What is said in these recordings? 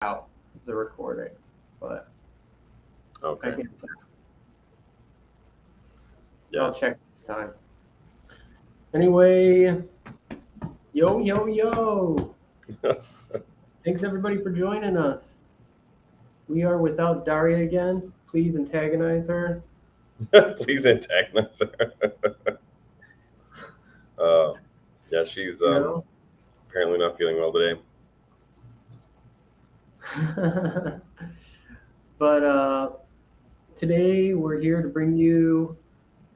out the recording, but Okay. I can. Yeah. I'll check this time. Anyway, yo. Thanks everybody for joining us. We are without Daria again. Please antagonize her. Please antagonize her. Yeah, she's You apparently not feeling well today. know. But today we're here to bring you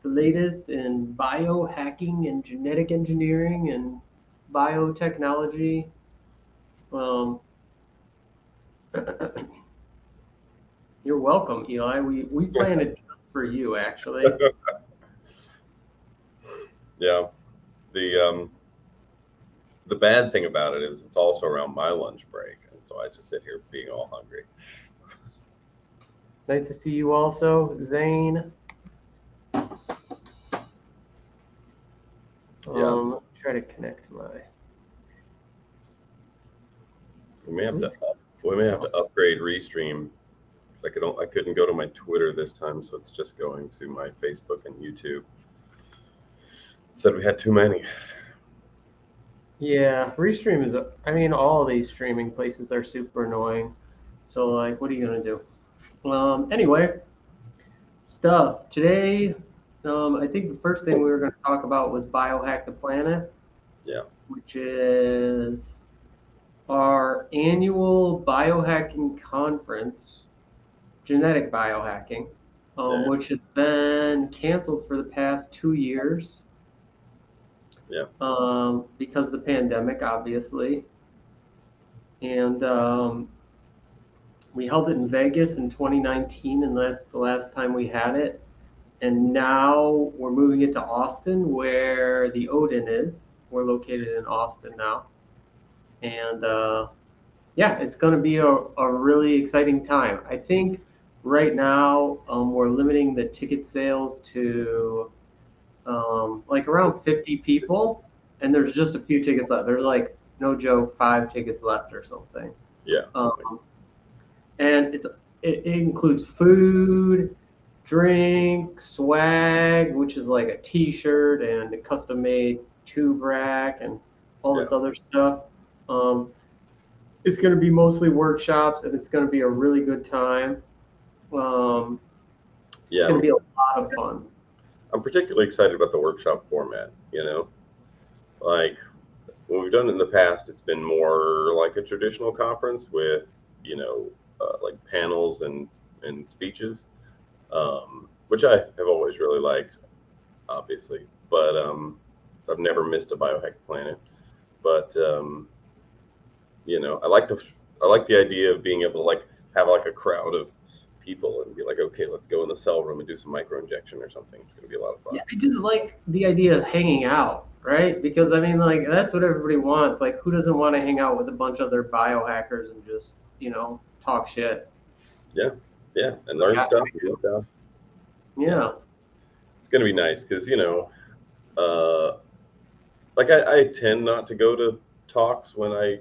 the latest in biohacking and genetic engineering and biotechnology. Um, you're welcome, Eli. We planned it just for you, actually. Yeah. The bad thing about it is it's also around my lunch break, and so I just sit here being all hungry. Nice to see you also, Zane. Yeah. Let me try to connect my. We may have to upgrade Restream because I couldn't go to my Twitter this time, so it's just going to my Facebook and YouTube. Said we had too many. Yeah, Restream is. I mean, all these streaming places are super annoying. So, like, what are you gonna do? Anyway, stuff today. I think the first thing we were gonna talk about was Biohack the Planet, Yeah. which is our annual biohacking conference, genetic biohacking, Yeah. which has been canceled for the past 2 years. Yeah. Because of the pandemic, obviously. And we held it in Vegas in 2019, and that's the last time we had it. And now we're moving it to Austin, where the Odin is. We're located in Austin now. And yeah, it's going to be a really exciting time. I think right now we're limiting the ticket sales to like around 50 people, and there's just a few tickets left. There's like, no joke, 5 tickets left or something. Yeah. Something. Um, and it includes food, drink, swag, which is like a T-shirt and a custom-made tube rack and all Yeah. this other stuff. Um, it's going to be mostly workshops, and it's going to be a really good time. Um, it's Yeah. going to be a lot of fun. I'm particularly excited about the workshop format. Like when we've done it in the past, it's been more like a traditional conference with like panels and speeches, which I have always really liked, obviously. But I've never missed a Biohack Planet. But I like the idea of being able to like have like a crowd of people and be like, okay, let's go in the cell room and do some micro injection or something. It's going to be a lot of fun. Yeah, I just like the idea of hanging out, right? Because I mean, like that's what everybody wants. Like, who doesn't want to hang out with a bunch of other biohackers and just talk shit? Yeah, yeah, and learn Yeah, stuff, do stuff. Yeah, yeah, it's going to be nice because uh, like I tend not to go to talks when I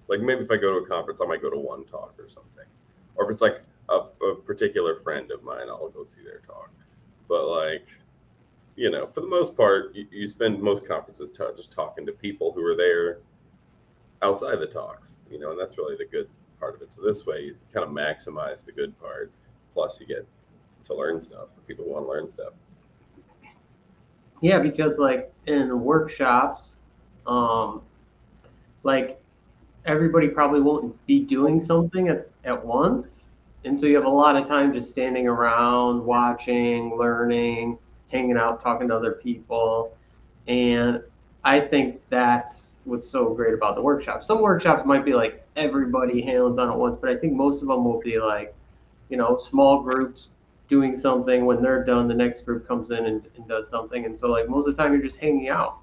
like maybe if I go to a conference, I might go to one talk or something, or if it's like a particular friend of mine, I'll go see their talk. But like for the most part, you spend most conferences just talking to people who are there outside the talks, and that's really the good part of it. So this way, you kind of maximize the good part, plus you get to learn stuff for people who want to learn stuff. yeah. Because like in workshops, um, like everybody probably won't be doing something at once, and so you have a lot of time just standing around, watching, learning, hanging out, talking to other people. And I think that's what's so great about the workshop. Some workshops might be like everybody hands on at once, but I think most of them will be like, small groups doing something. When they're done, the next group comes in and does something. And so like most of the time you're just hanging out.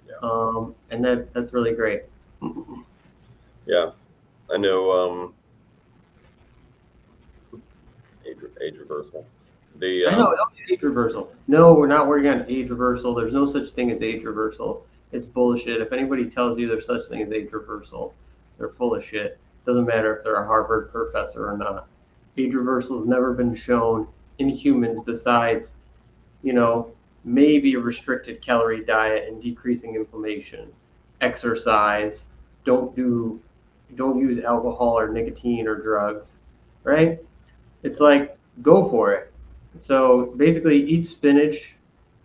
Yeah, And that's really great. yeah. I know. Age reversal. The I know, age reversal. No, we're not working on age reversal. There's no such thing as age reversal. It's bullshit. If anybody tells you there's such thing as age reversal, they're full of shit. Doesn't matter if they're a Harvard professor or not. Age reversal has never been shown in humans besides, you know, maybe a restricted calorie diet and decreasing inflammation, exercise, don't do don't use alcohol or nicotine or drugs, right? It's like go for it. So basically eat spinach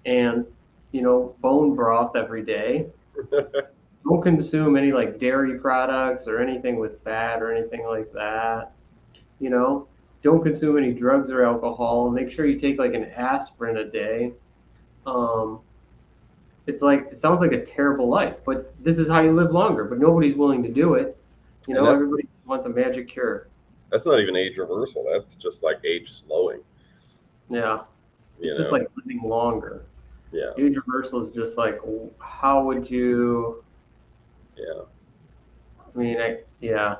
and bone broth every day. Don't consume any like dairy products or anything with fat or anything like that. You know, don't consume any drugs or alcohol. Make sure you take like an aspirin a day. Um, it's like it sounds like a terrible life, but this is how you live longer. But nobody's willing to do it. And Everybody wants a magic cure. that's not even age reversal. That's just like age slowing. Yeah, You it's just know? like living longer. Yeah. Age reversal is just like how would you? Yeah. I mean, yeah,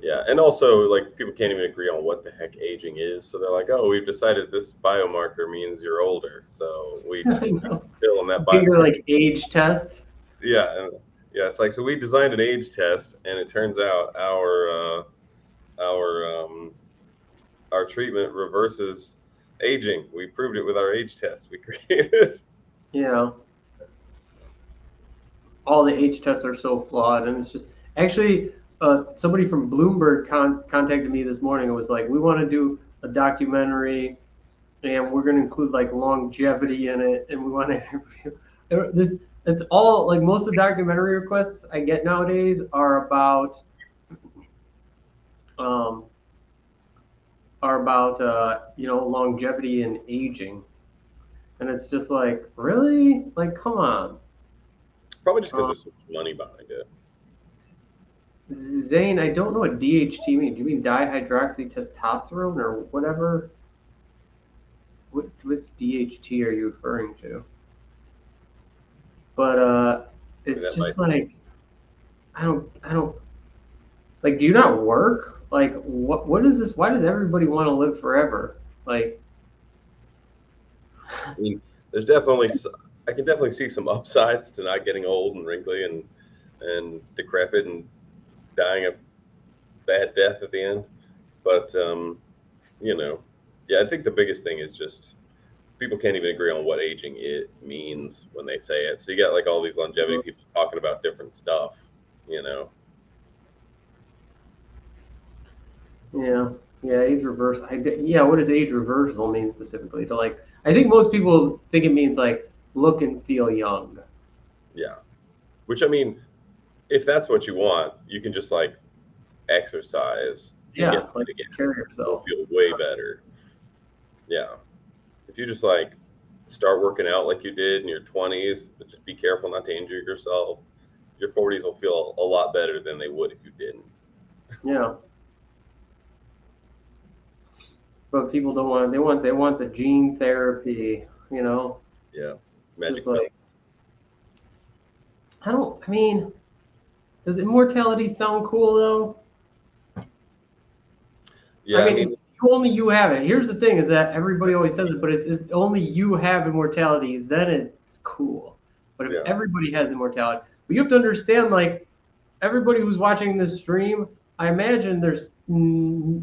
Yeah. And also, like, people can't even agree on what the heck aging is. So they're like, oh, we've decided this biomarker means you're older. So we I know. fill in that Get your biomarker. like age test. Yeah. Yeah. It's like, so we designed an age test, and it turns out our, our treatment reverses aging. We proved it with our age test we created. Yeah, all the age tests are so flawed, and it's just actually somebody from Bloomberg contacted me this morning and was like, "We want to do a documentary, and we're going to include like longevity in it, and we want to this." It's all like most of the documentary requests I get nowadays um, are about longevity and aging, and it's just like really like come on. Probably just because Um, there's so much money behind it. Zane, I don't know what DHT means. Do you mean dihydroxytestosterone or whatever? What's DHT are you referring to? But I mean, it's that might just like I don't like. Do you not work? Like what is this? Why does everybody want to live forever? Like I mean, there's definitely I can definitely see some upsides to not getting old and wrinkly and decrepit and dying a bad death at the end. But you know, yeah, I think the biggest thing is just people can't even agree on what aging it means when they say it. So you got like all these longevity people talking about different stuff. You know, yeah, yeah, age reversal. Yeah, what does age reversal mean specifically? To like, I think most people think it means like look and feel young. yeah. Which I mean, if that's what you want, you can just like exercise and Yeah, get like fit again. carry You'll yourself. feel way better. Yeah. If you just like start working out like you did in your 20s, but just be careful not to injure yourself, your 40s will feel a lot better than they would if you didn't. Yeah. But people don't want. They want the gene therapy. Yeah. It's just Magic pill. like I don't. I mean, does immortality sound cool though? I Yeah. I mean, if mean, only you have it. Here's the thing: is that everybody always says it, but it's just only you have immortality. Then it's cool. But if yeah. everybody has immortality, but you have to understand, like everybody who's watching this stream, I imagine there's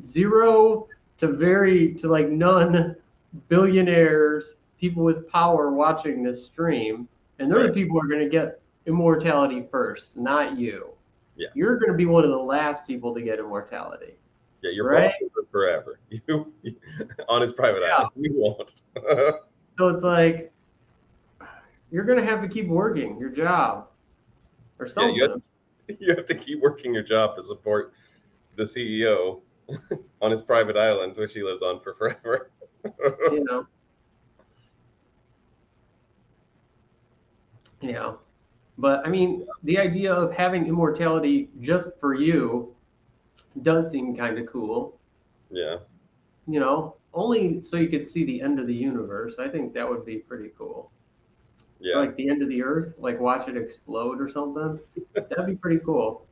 zero to like none billionaires, people with power watching this stream, and they're the Right. people who are going to get immortality first, not you. Yeah. You're going to be one of the last people to get immortality, Yeah. Your right? boss will live forever. You on his private Yeah. island. You won't. So it's like you're going to have to keep working your job or Yeah. something. You have to keep working your job to support the CEO on his private island, which he lives on for forever. You know, yeah. But I mean, the idea of having immortality just for you does seem kind of cool. Yeah. Only so you could see the end of the universe. I think that would be pretty cool. Or Yeah. like the end of the earth, like watch it explode or something. That'd be pretty cool.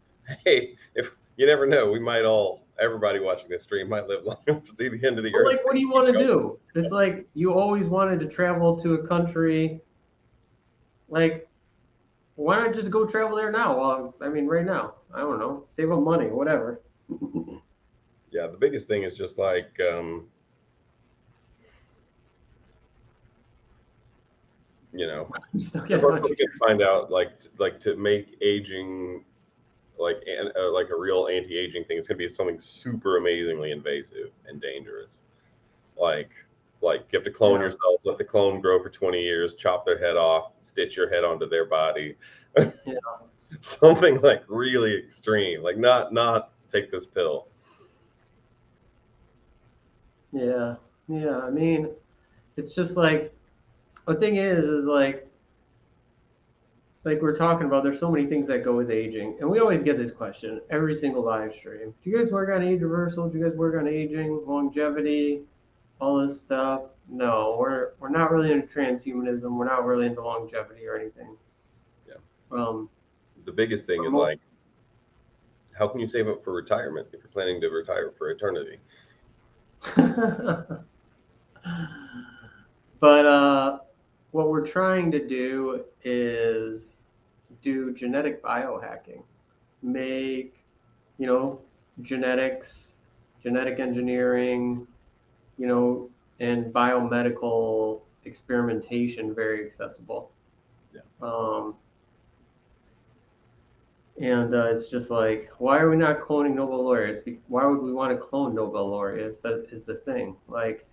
Hey, if you never know, everybody watching this stream might live long enough to see the end of the But earth. like, what do you want to do? It's like you always wanted to travel to a country. Like, why not just go travel there now? Well, I mean, right now. I don't know, save up money, whatever. Yeah, the biggest thing is just like you know, I'm still they're getting probably what going to find out like to make aging like a real anti-aging thing. It's going to be something super amazingly invasive and dangerous. Like you have to clone Yeah, yourself, let the clone grow for 20 years, chop their head off, stitch your head onto their body. yeah, Something like really extreme. Like not take this pill. yeah, yeah. I mean, it's just like the thing is like we're talking about. There's so many things that go with aging, and we always get this question every single live stream. Do you guys work on age reversal? Do you guys work on aging, longevity, all this stuff? No, we're not really into transhumanism. We're not really into longevity or anything. Yeah. Um, The biggest thing but is like how can you save up for retirement if you're planning to retire for eternity? but what we're trying to do is do genetic biohacking, make you know genetics, genetic engineering, you know, and biomedical experimentation very accessible. Yeah. Um, and it's just like, why are we not cloning Nobel laureates? Why would we want to clone Nobel laureates? That is the thing. Like,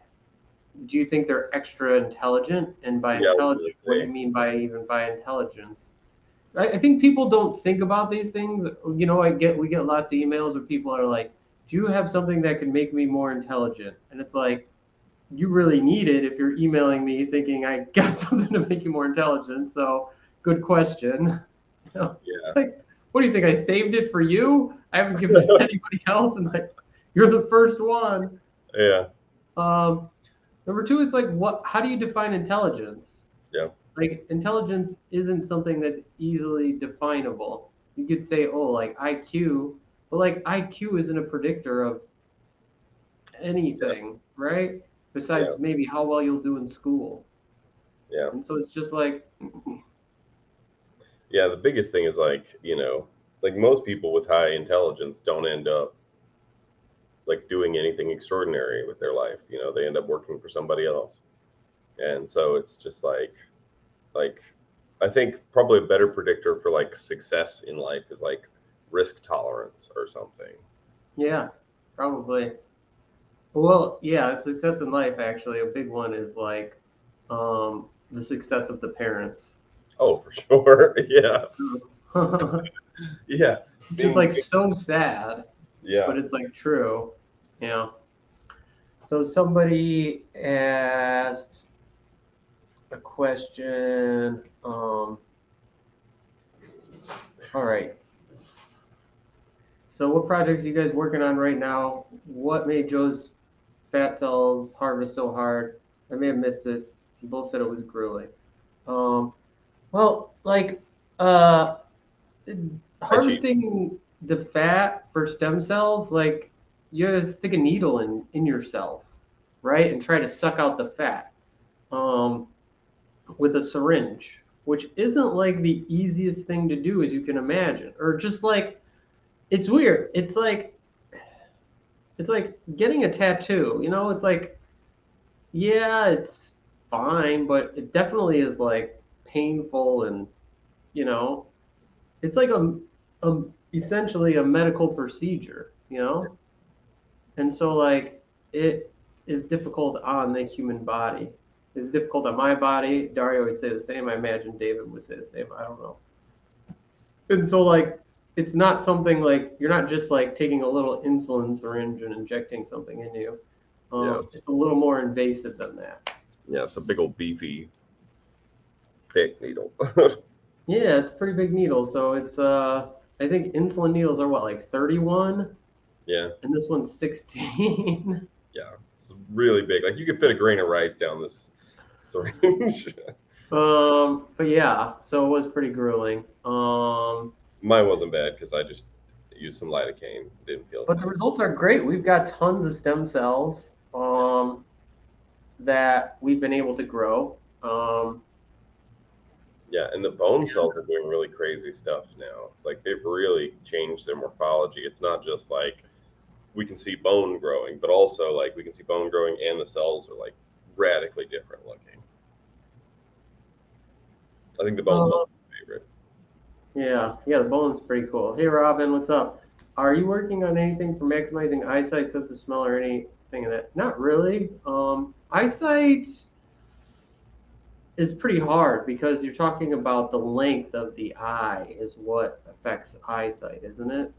do you think they're extra intelligent? And by Yeah, I was gonna intelligent, what do you say. mean by even by intelligence? I think people don't think about these things. You know, we get lots of emails where people are like, "Do you have something that can make me more intelligent?" And it's like, you really need it if you're emailing me thinking I got something to make you more intelligent. So, good question. You know, Yeah. like, what do you think? I saved it for you? I haven't given it to anybody else, and like, you're the first one. Yeah. Um, Number two, it's like, what? How do you define intelligence? Yeah. Like, intelligence isn't something that's easily definable. You could say, oh, like IQ, but like IQ isn't a predictor of Yeah. anything, right? Yeah. Besides maybe how well you'll do in school. Yeah. And so it's just like, Yeah. The biggest thing is like most people with high intelligence don't end up like doing anything extraordinary with their life. They end up working for somebody else. And so it's just like I think probably a better predictor for like success in life is like risk tolerance or something. yeah, probably. Well, yeah, success in life, actually, a big one is like the success of the parents. Oh, for sure. Yeah. Which Yeah. is Being like so sad, yeah. but it's like true. Yeah. So somebody asked a question. All right. So what projects are you guys working on right now? What made Joe's fat cells harvest so hard? I may have missed this. You both said it was grueling. Um, well, like uh, I cheat. harvesting the fat for stem cells, like you gotta stick a needle in yourself, right, and try to suck out the fat. Um, with a syringe, which isn't like the easiest thing to do as you can imagine. Or just like it's weird. It's like getting a tattoo, you know, it's like yeah, it's fine, but it definitely is like painful and you know, it's like a essentially a medical procedure, you know? And so like it is difficult on the human body. It's difficult on my body. Dario would say the same. I imagine David would say the same. I don't know. And so like it's not something like you're not just like taking a little insulin syringe and injecting something in you. Yeah. It's a little more invasive than that. Yeah. It's a big old beefy thick needle. Yeah, it's a pretty big needle. So it's I think insulin needles are what, like 31 Yeah. and this one's 16. Yeah. It's really big. Like you could fit a grain of rice down this syringe. But yeah, so it was pretty grueling. Mine wasn't bad because I just used some lidocaine. Didn't feel But the anything. results are great. We've got tons of stem cells that we've been able to grow. Yeah, and the bone cells are doing really crazy stuff now. Like they've really changed their morphology. It's not just like we can see bone growing, but also like we can see bone growing and the cells are like radically different looking. I think the bone cells Uh, are my favorite. yeah, yeah, the bone's pretty cool. Hey, Robin, what's up? Are you working on anything for maximizing eyesight, sense of smell, or anything of that? Not really. Eyesight is pretty hard because you're talking about the length of the eye is what affects eyesight, isn't it?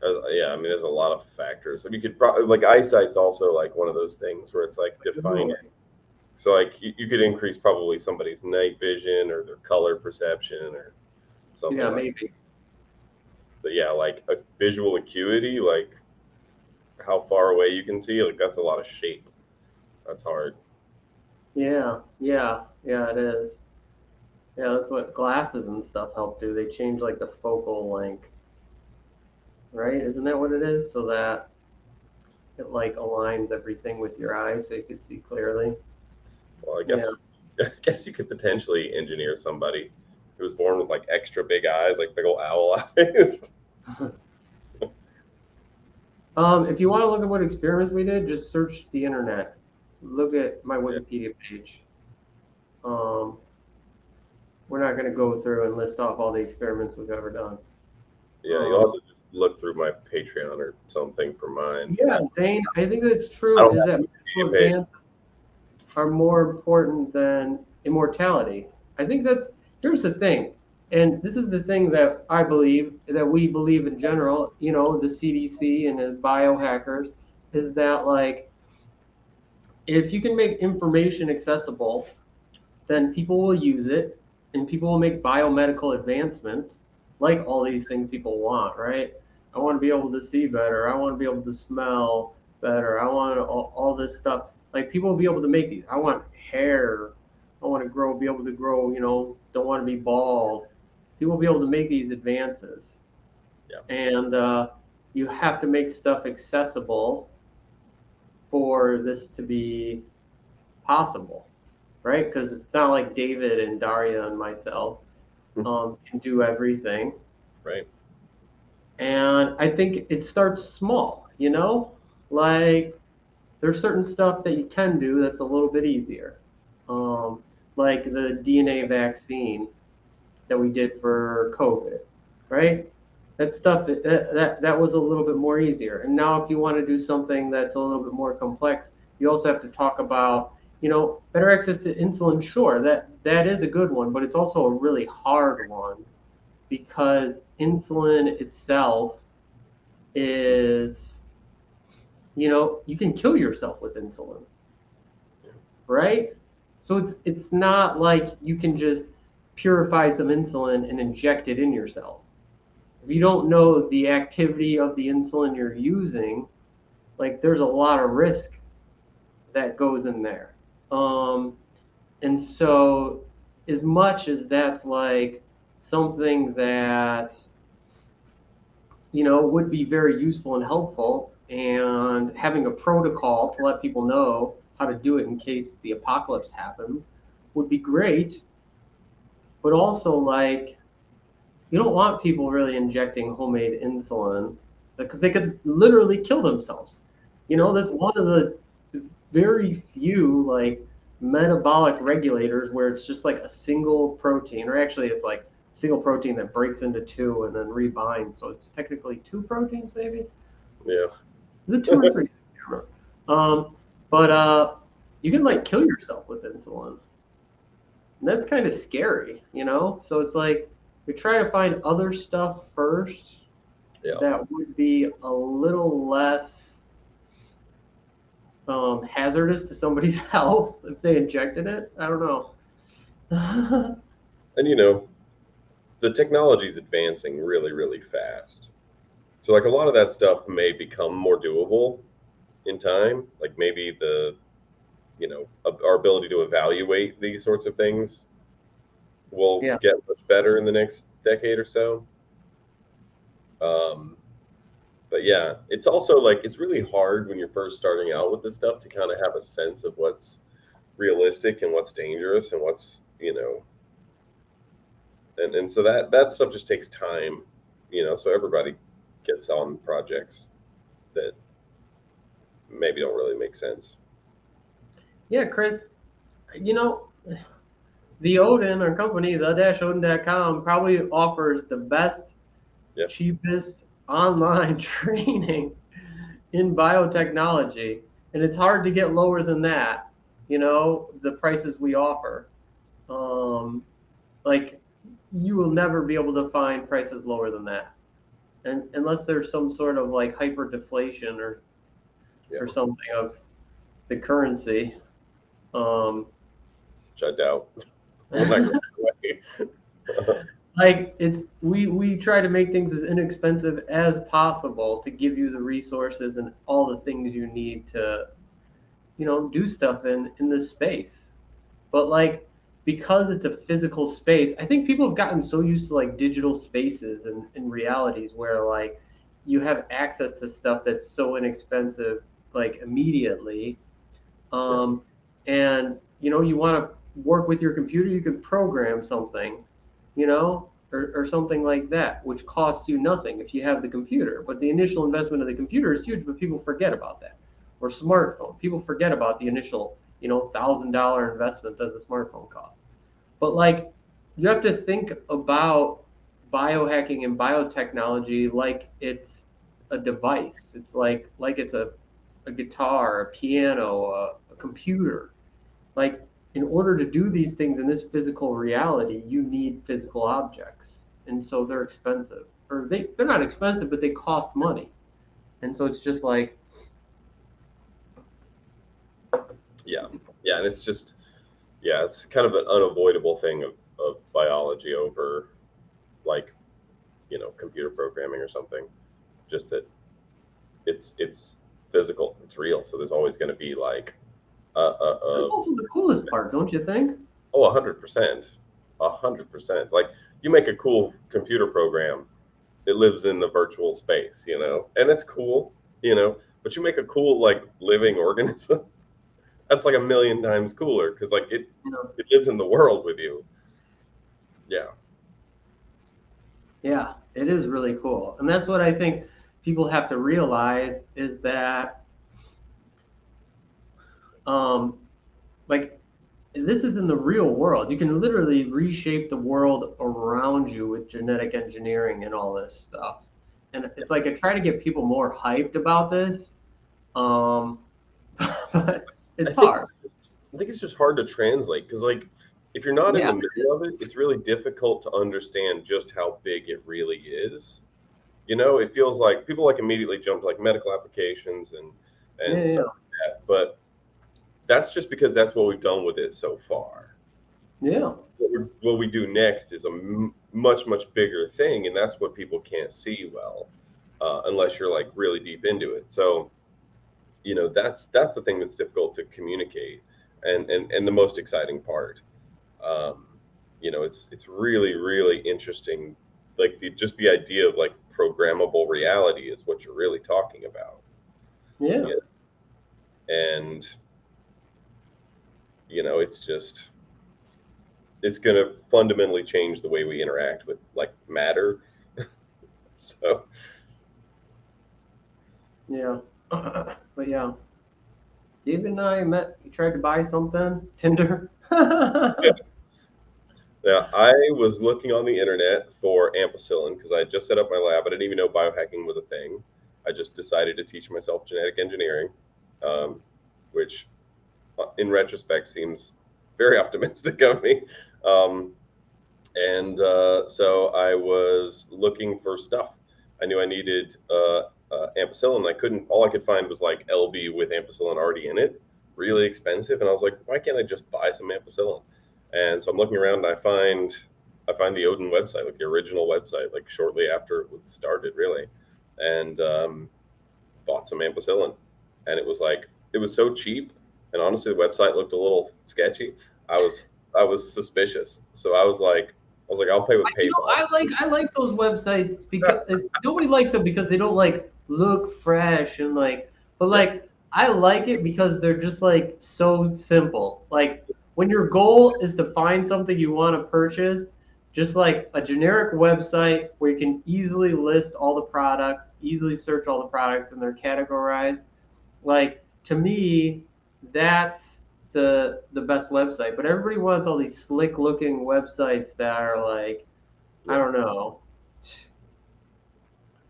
Yeah, I mean, there's a lot of factors. I mean, you could probably like eyesight's also like one of those things where it's like defining. So like you could increase probably somebody's night vision or their color perception or something Yeah, like. maybe. But yeah, like a visual acuity, like how far away you can see, like that's a lot of shape. That's hard. Yeah, yeah, yeah, it is. Yeah, that's what glasses and stuff help do. They change like the focal length, right? Isn't that what it is? So that it like aligns everything with your eyes so you can see clearly. Well, I Yeah. guess I guess you could potentially engineer somebody who was born with like extra big eyes, like big old owl eyes. If you want to look at what experiments we did, just search the internet. Look at my Yeah, Wikipedia page. Um, we're not going to go through and list off all the experiments we've ever done. yeah, you'll Um, have to just look through my Patreon or something for mine. yeah, Zane, I think that's I true. don't Is have that a medical Wikipedia page. advances are more important than immortality? I think that's here's the thing, and this is the thing that I believe that we believe in general. You know, the CDC and the biohackers is that like if you can make information accessible, then people will use it and people will make biomedical advancements like all these things people want, right? I want to be able to see better. I want to be able to smell better. I want all this stuff. Like people will be able to make these. I want hair. I want to grow, be able to grow, don't want to be bald. People will be able to make these advances. Yeah, And you have to make stuff accessible for this to be possible, right? Because it's not like David and Daria and myself can do everything. right. And I think it starts small, like there's certain stuff that you can do that's a little bit easier, like the DNA vaccine that we did for COVID, right? That stuff that was a little bit more easier. And now, if you want to do something that's a little bit more complex, you also have to talk about, better access to insulin. Sure, that is a good one, but it's also a really hard one because insulin itself is, you can kill yourself with insulin, right? So it's not like you can just purify some insulin and inject it in yourself. If you don't know the activity of the insulin you're using, like there's a lot of risk that goes in there. Um, and so, as much as that's like something that would be very useful and helpful, and having a protocol to let people know how to do it in case the apocalypse happens would be great. But also, like, you don't want people really injecting homemade insulin because they could literally kill themselves. Yeah, That's one of the very few like metabolic regulators where it's just like a single protein, or actually it's like a single protein that breaks into two and then rebinds. So it's technically two proteins, maybe. yeah. Is it two or three? I can't remember. But you can like kill yourself with insulin. And that's kind of scary. So it's like we try to find other stuff first Yeah. that would be a little less hazardous to somebody's health if they injected it. I don't know. And the technology is advancing really, really fast. So like a lot of that stuff may become more doable in time. Like maybe our ability to evaluate these sorts of things will Yeah, get much better in the next decade or so. Um, but yeah, it's also like it's really hard when you're first starting out with this stuff to kind of have a sense of what's realistic and what's dangerous and what's and so that stuff just takes time, so everybody gets on projects that maybe don't really make sense. Yeah, Chris, you know, the Odin, our company, the-odin.com, probably offers the best, Yep. cheapest online training in biotechnology. And it's hard to get lower than that, the prices we offer. Um, like, you will never be able to find prices lower than that. And unless there's some sort of like hyperdeflation or Yep. something of the currency. Um, Which I doubt. We're not going away. like we try to make things as inexpensive as possible to give you the resources and all the things you need to do stuff in this space. But like, because it's a physical space, I think people have gotten so used to like digital spaces and realities where like you have access to stuff that's so inexpensive like immediately. Yeah. um, and you want to work with your computer, you can program something, or something like that, which costs you nothing if you have the computer. But the initial investment of the computer is huge, but people forget about that. Or smartphone, people forget about the initial $1,000 investment that the smartphone costs. But like, you have to think about biohacking and biotechnology like it's a device. It's like it's a guitar, a piano, a computer. Like, in order to do these things in this physical reality, you need physical objects. And so they're expensive. Or they're not expensive, but they cost money. And so it's just like, Yeah. Yeah. And it's just, yeah, it's kind of an unavoidable thing of biology over like, computer programming or something. Just that it's physical, it's real. So there's always going to be like, that's also the coolest part, don't you think? oh, 100%, 100%. Like you make a cool computer program, it lives in the virtual space, and it's cool, but you make a cool like living organism, that's like a million times cooler because like it You know, it lives in the world with you. Yeah. yeah, it is really cool. And that's what I think people have to realize is that, um, like, this is in the real world. You can literally reshape the world around you with genetic engineering and all this stuff. And it's like I try to get people more hyped about this, um, but I it's think hard. I think it's just hard to translate because like if you're not in Yeah, the middle of it, it's really difficult to understand just how big it really is. It feels like people like immediately jump to like medical applications and yeah, stuff yeah, like that, but that's just because that's what we've done with it so far. yeah, What we do next is a much bigger thing, and that's what people can't see well unless you're like really deep into it. So that's the thing that's difficult to communicate, and the most exciting part. um, it's really interesting, like just the idea of like programmable reality is what you're really talking about. yeah, Yeah. And it's just it's going to fundamentally change the way we interact with like matter. So yeah. But yeah, David and I met. He tried to buy something, Tinder. yeah, I was looking on the internet for ampicillin because I had just set up my lab. I didn't even know biohacking was a thing. I just decided to teach myself genetic engineering, um, which in retrospect seems very optimistic of me. Um, and so I was looking for stuff. I knew I needed ampicillin. I couldn't. All I could find was like LB with ampicillin already in it, really expensive. And I was like, why can't I just buy some ampicillin? And so I'm looking around, and I find the Odin website, like the original website, like shortly after it was started, really, and bought some ampicillin. And it was so cheap, and honestly, the website looked a little sketchy. I was suspicious, so I was like, I'll pay with PayPal. I like those websites because nobody likes them because they don't like look fresh and like, but Yeah, like I like it because they're just like so simple. Like, when your goal is to find something you want to purchase, just like a generic website where you can easily list all the products, easily search all the products, and they're categorized. Like to me, that's the best website. But everybody wants all these slick looking websites that are like, I Yeah. don't know.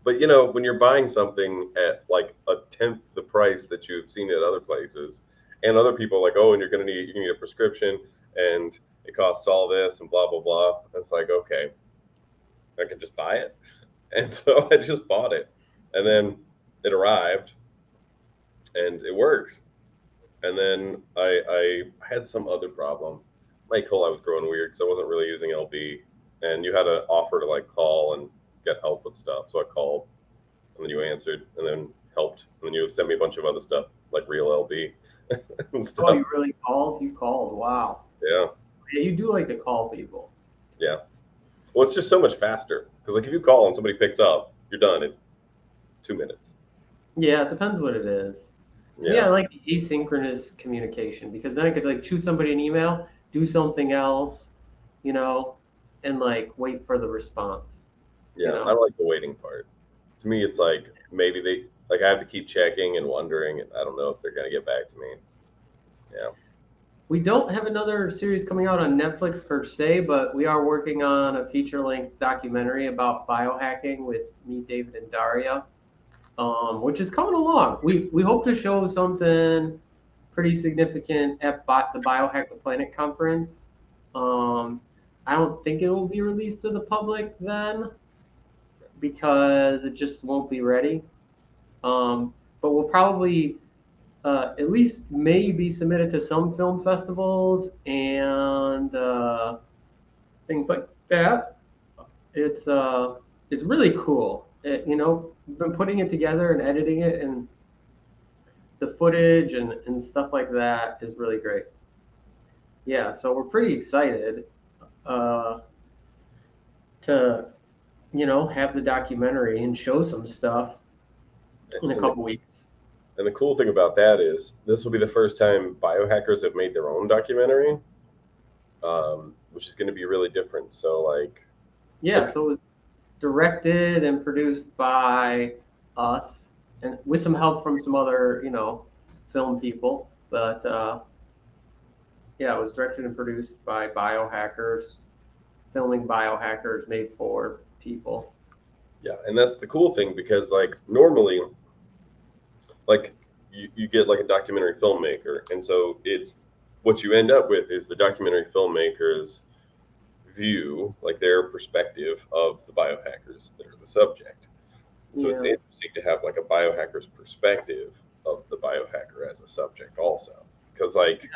But you know, when you're buying something at like a tenth the price that you've seen at other places, and other people are like, oh, and you need a prescription, and it costs all this, and blah blah blah. It's like, okay, I can just buy it, and so I just bought it, and then it arrived, and it worked, and then I had some other problem. My E. coli was growing weird, so I wasn't really using LB, and you had an offer to like call and get help with stuff, so I called and then you answered, and then helped, and then you sent me a bunch of other stuff like real LB and Oh, stuff. you really called? You called. Wow. Yeah, Yeah, you do like to call people. yeah. Well, it's just so much faster because like if you call and somebody picks up, you're done in 2 minutes. Yeah, it depends what it is. To me, Yeah, I like the asynchronous communication because then I could like shoot somebody an email, do something else, you know, and like wait for the response, you yeah. I know. like the waiting part. To me, it's like maybe they like I have to keep checking and wondering, and I don't know if they're gonna get back to me. Yeah. We don't have another series coming out on Netflix per se, but we are working on a feature-length documentary about biohacking with me, David, and Daria, which is coming along. We hope to show something pretty significant at the Biohack the Planet conference. Um, I don't think it will be released to the public then because it just won't be ready. But we'll probably at least maybe submit it to some film festivals and things like that. It's uh, it's really cool. We've been putting it together and editing it, and the footage and stuff like that is really great. Yeah, so we're pretty excited uh, to have the documentary and show some stuff in a And the, couple weeks. and the cool thing about that is this will be the first time biohackers have made their own documentary, which is going to be really different. So Yeah, like so it was directed and produced by us, and with some help from some other film people. But yeah, it was directed and produced by biohackers, filming biohackers made for people. yeah, and that's the cool thing because like normally like you get like a documentary filmmaker, and so it's what you end up with is the documentary filmmaker's view, like their perspective of the biohackers that are the subject. So it's Yeah, interesting to have like a biohacker's perspective of the biohacker as a subject also, because like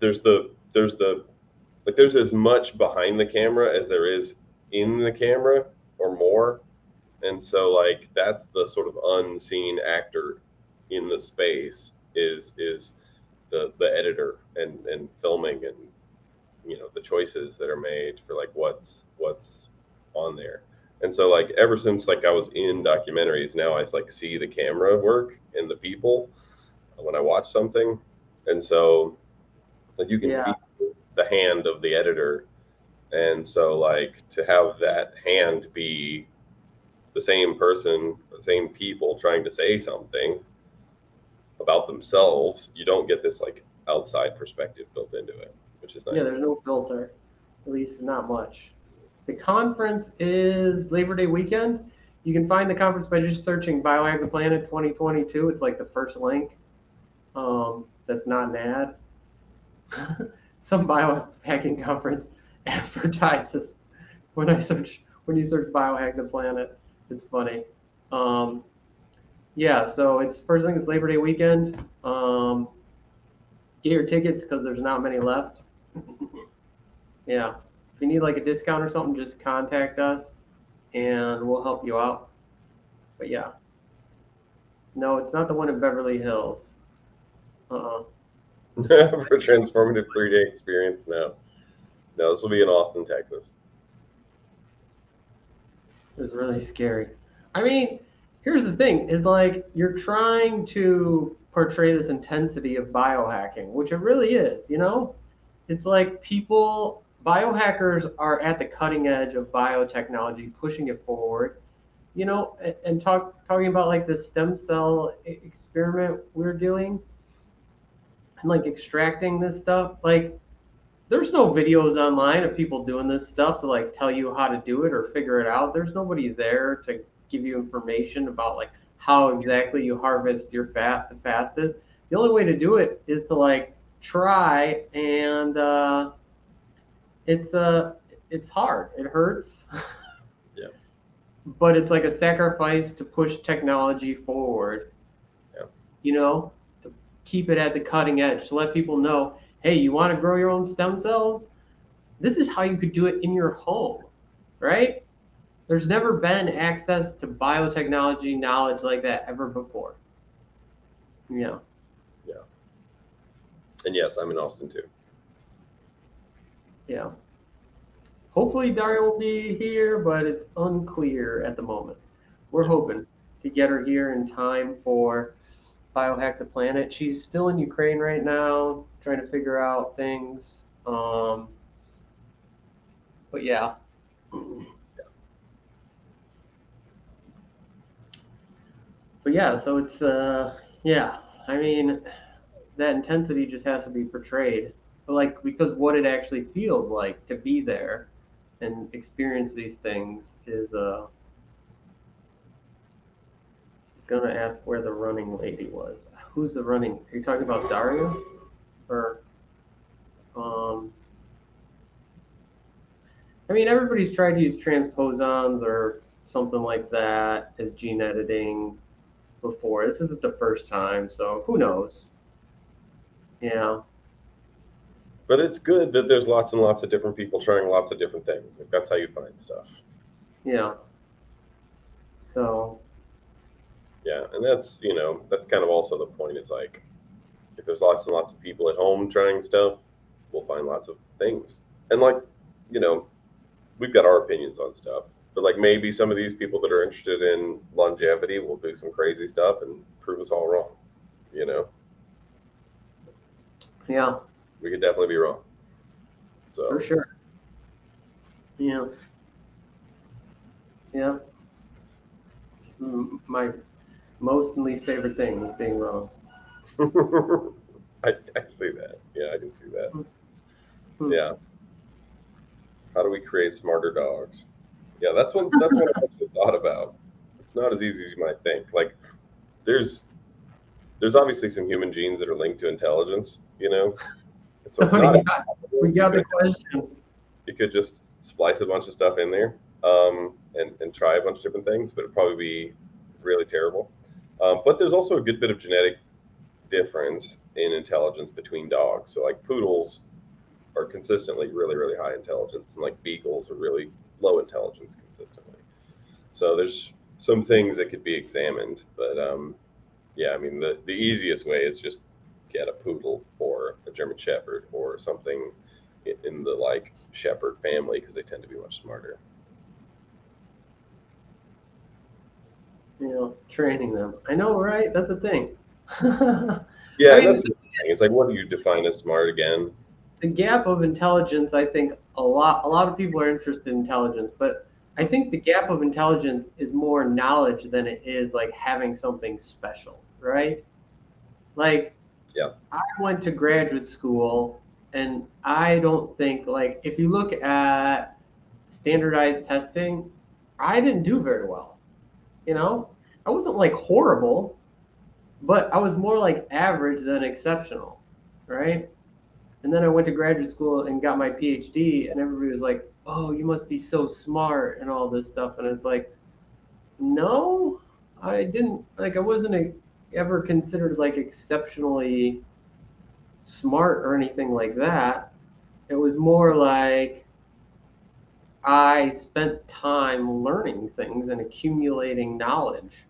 there's the like there's as much behind the camera as there is in the camera or more. And so like that's the sort of unseen actor in the space is the editor and filming, and the choices that are made for like what's on there. And so like ever since like I was in documentaries, now I like see the camera work and the people when I watch something. And so like you can yeah, feel the hand of the editor. And so like to have that hand be the same person, the same people trying to say something about themselves, you don't get this like outside perspective built into it, which is yeah. nice. There's no filter, at least not much. The conference is Labor Day weekend. You can find the conference by just searching Biohack the Planet 2022. It's like the first link. That's not an ad. Some biohacking conference advertises when you search biohack the planet. It's funny. Um, yeah, so it's first thing. It's Labor Day weekend. Get your tickets because there's not many left. Yeah, if you need like a discount or something, just contact us and we'll help you out. But yeah, no, it's not the one in Beverly Hills. Uh-uh. For a transformative 3 day experience. No, no, this will be in Austin, Texas. It was really scary. I mean, here's the thing: is like you're trying to portray this intensity of biohacking, which it really is. It's like people. biohackers are at the cutting edge of biotechnology, pushing it forward. And talking about like the stem cell experiment we're doing and like extracting this stuff. Like, there's no videos online of people doing this stuff to like tell you how to do it or figure it out. There's nobody there to give you information about like how exactly you harvest your fat the fastest. The only way to do it is to like try, and it's it's hard. It hurts, Yeah. but it's like a sacrifice to push technology forward. Yeah. To keep it at the cutting edge, to let people know, hey, you want to grow your own stem cells? This is how you could do it in your home, right? There's never been access to biotechnology knowledge like that ever before. Yeah. Yeah. And yes, I'm in Austin too. Yeah. Hopefully Daria will be here, but it's unclear at the moment. We're Yeah. hoping to get her here in time for Biohack the Planet. She's still in Ukraine right now, trying to figure out things. But yeah. But yeah, so it's yeah. I mean, that intensity just has to be portrayed, but like, because what it actually feels like to be there and experience these things is gonna ask where the running lady was. Who's the running? Are you talking about Daria or um? I mean, everybody's tried to use transposons or something like that as gene editing before. This isn't the first time, so who knows? Yeah, But it's good that there's lots and lots of different people trying lots of different things. Like that's how you find stuff. yeah. So Yeah, and that's kind of also the point. Is like if there's lots and lots of people at home trying stuff, we'll find lots of things. And like, you know, we've got our opinions on stuff, but like maybe some of these people that are interested in longevity will do some crazy stuff and prove us all wrong. You know, yeah, we could definitely be wrong. for So sure. Yeah, yeah. It's my most and least favorite thing is being wrong. I see that. Yeah, I can see that. Hmm. Yeah. How do we create smarter dogs? Yeah, that's one I've actually thought about. It's not as easy as you might think. Like there's there's obviously some human genes that are linked to intelligence, and so So it's not we impossible. got the question. You could just splice a bunch of stuff in there, and try a bunch of different things, but it'd probably be really terrible. But there's also a good bit of genetic difference in intelligence between dogs. So like poodles are consistently really, really high intelligence, and like beagles are really low intelligence consistently. So there's some things that could be examined, but yeah, I mean the easiest way is just get a poodle or a German Shepherd or something in the like Shepherd family because they tend to be much smarter. Training them. I know, right? That's a thing. I Yeah, and mean, that's the thing. It's like, what do you define as smart again? the gap of intelligence, I think a lot of people are interested in intelligence, but I think the gap of intelligence is more knowledge than it is like having something special, right? Like, Yeah, I went to graduate school, and I don't think, like, if you look at standardized testing, I didn't do very well. You know, I wasn't like horrible, but I was more like average than exceptional, right? And then I went to graduate school and got my PhD, and everybody was like, "Oh, you must be so smart," and all this stuff. And it's like, no, I didn't. Like, I wasn't ever considered like exceptionally smart or anything like that. It was more like I spent time learning things and accumulating knowledge.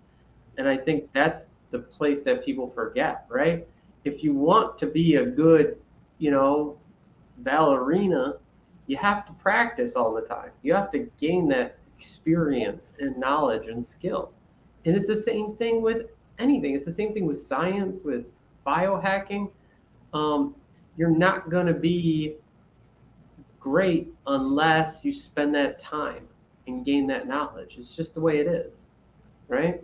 And I think that's the place that people forget, right? If you want to be a good, you know, ballerina, you have to practice all the time. You have to gain that experience and knowledge and skill. And it's the same thing with anything. It's the same thing with science, with biohacking. Um, you're not going to be great unless you spend that time and gain that knowledge. It's just the way it is, right?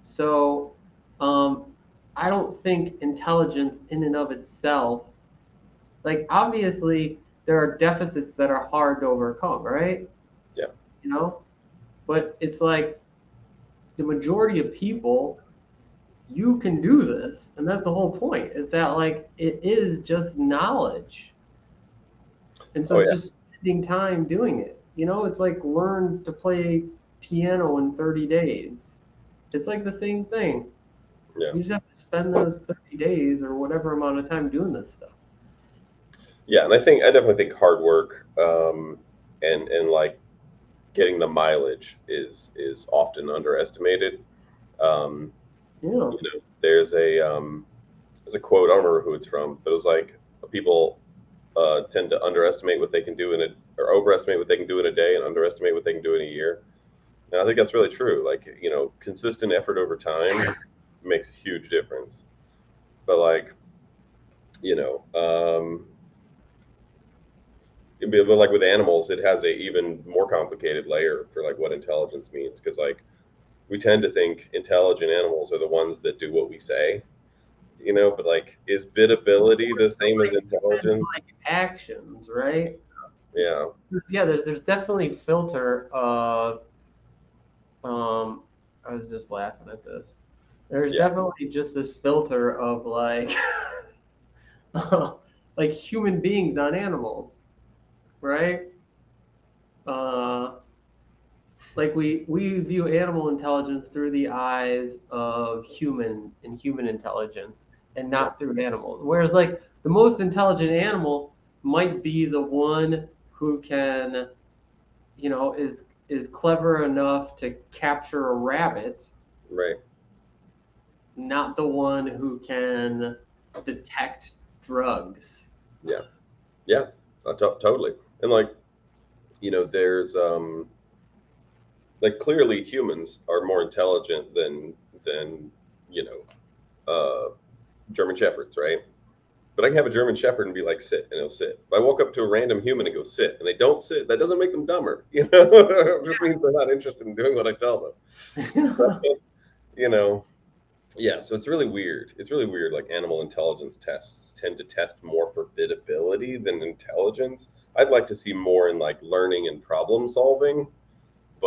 So um, I don't think intelligence in and of itself, like obviously there are deficits that are hard to overcome, right? Yeah. You know, but it's like the majority of people, you can do this, and that's the whole point. Is that like it is just knowledge, and so Oh it's yeah. just spending time doing it. You know, it's like learn to play piano in 30 days. It's like the same thing. Yeah. You just have to spend those 30 days or whatever amount of time doing this stuff. Yeah, and I definitely think hard work, and like getting the mileage is often underestimated. Um, Yeah. there's a quote, I don't remember who it's from, but it was like people tend to underestimate what they can do in a or overestimate what they can do in a day and underestimate what they can do in a year. And I think that's really true. Like, consistent effort over time makes a huge difference. But like, you know, but like with animals, it has a even more complicated layer for like what intelligence means. Because like we tend to think intelligent animals are the ones that do what we say, but like is bidability the same as And intelligence? like actions, right? Yeah, Yeah, there's definitely filter of I was just laughing at this. There's yeah, definitely just this filter of like like human beings on animals, right? Uh, like we view animal intelligence through the eyes of human intelligence and yeah, not through animals. Whereas like the most intelligent animal might be the one who can, is clever enough to capture a rabbit, right. not the one who can detect drugs. Yeah, yeah, totally. And like, there's like clearly humans are more intelligent than you know German shepherds, right? But I can have a German Shepherd and be like, sit, and it'll sit. If I walk up to a random human and go, sit, and they don't sit, that doesn't make them dumber. It just means they're not interested in doing what I tell them. But, you know, yeah, so it's really weird. It's really weird. Like animal intelligence tests tend to test more for bidability than intelligence. I'd like to see more in like learning and problem solving,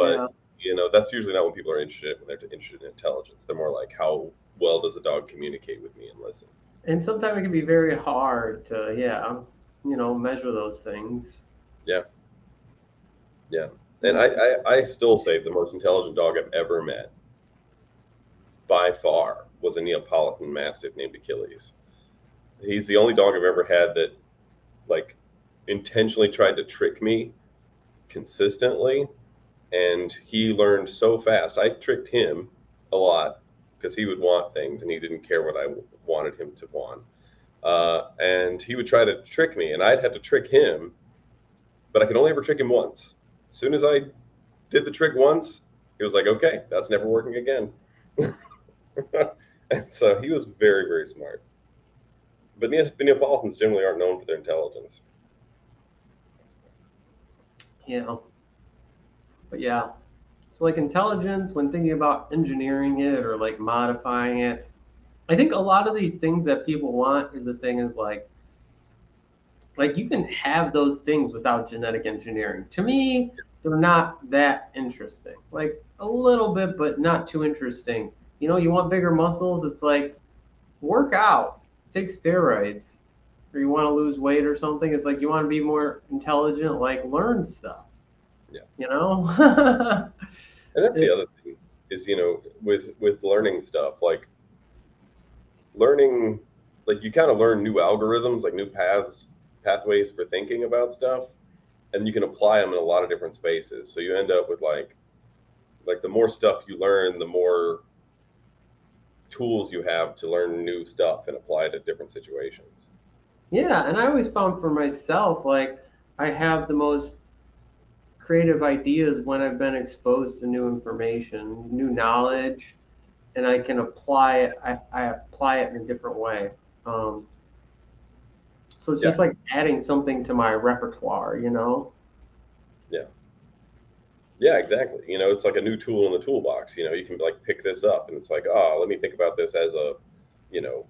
Yeah. but that's usually not what people are interested in when they're interested in intelligence. They're more like, how well does a dog communicate with me and listen? And sometimes it can be very hard to, yeah, measure those things. Yeah. Yeah. And Yeah. I still say the most intelligent dog I've ever met by far was a Neapolitan Mastiff named Achilles. He's the only dog I've ever had that like intentionally tried to trick me consistently. And he learned so fast. I tricked him a lot because he would want things and he didn't care what I wanted him to want. And he would try to trick me and I'd have to trick him, but I could only ever trick him once. As soon as I did the trick once, he was like, okay, that's never working again. And so he was very, very smart. But Neapolitans generally aren't known for their intelligence. Yeah. But yeah. So like intelligence, when thinking about engineering it or like modifying it, I think a lot of these things that people want is the thing is like you can have those things without genetic engineering. To me, they're not that interesting. Like a little bit, but not too interesting. You want bigger muscles, it's like work out, take steroids, or you want to lose weight or something. It's like you want to be more intelligent, like learn stuff, Yeah. you know? And that's the It- other thing is, with learning stuff, like learning, like you kind of learn new algorithms, like new pathways for thinking about stuff, and you can apply them in a lot of different spaces. So you end up with like the more stuff you learn, the more tools you have to learn new stuff and apply it to different situations. yeah, and I always found for myself, like I have the most creative ideas when I've been exposed to new information, new knowledge, and I can apply it. I apply it in a different way. Um, So it's Yeah. just like adding something to my repertoire, you know? Yeah. Yeah, exactly. It's like a new tool in the toolbox. You can like pick this up and it's like, oh, let me think about this as a, you know,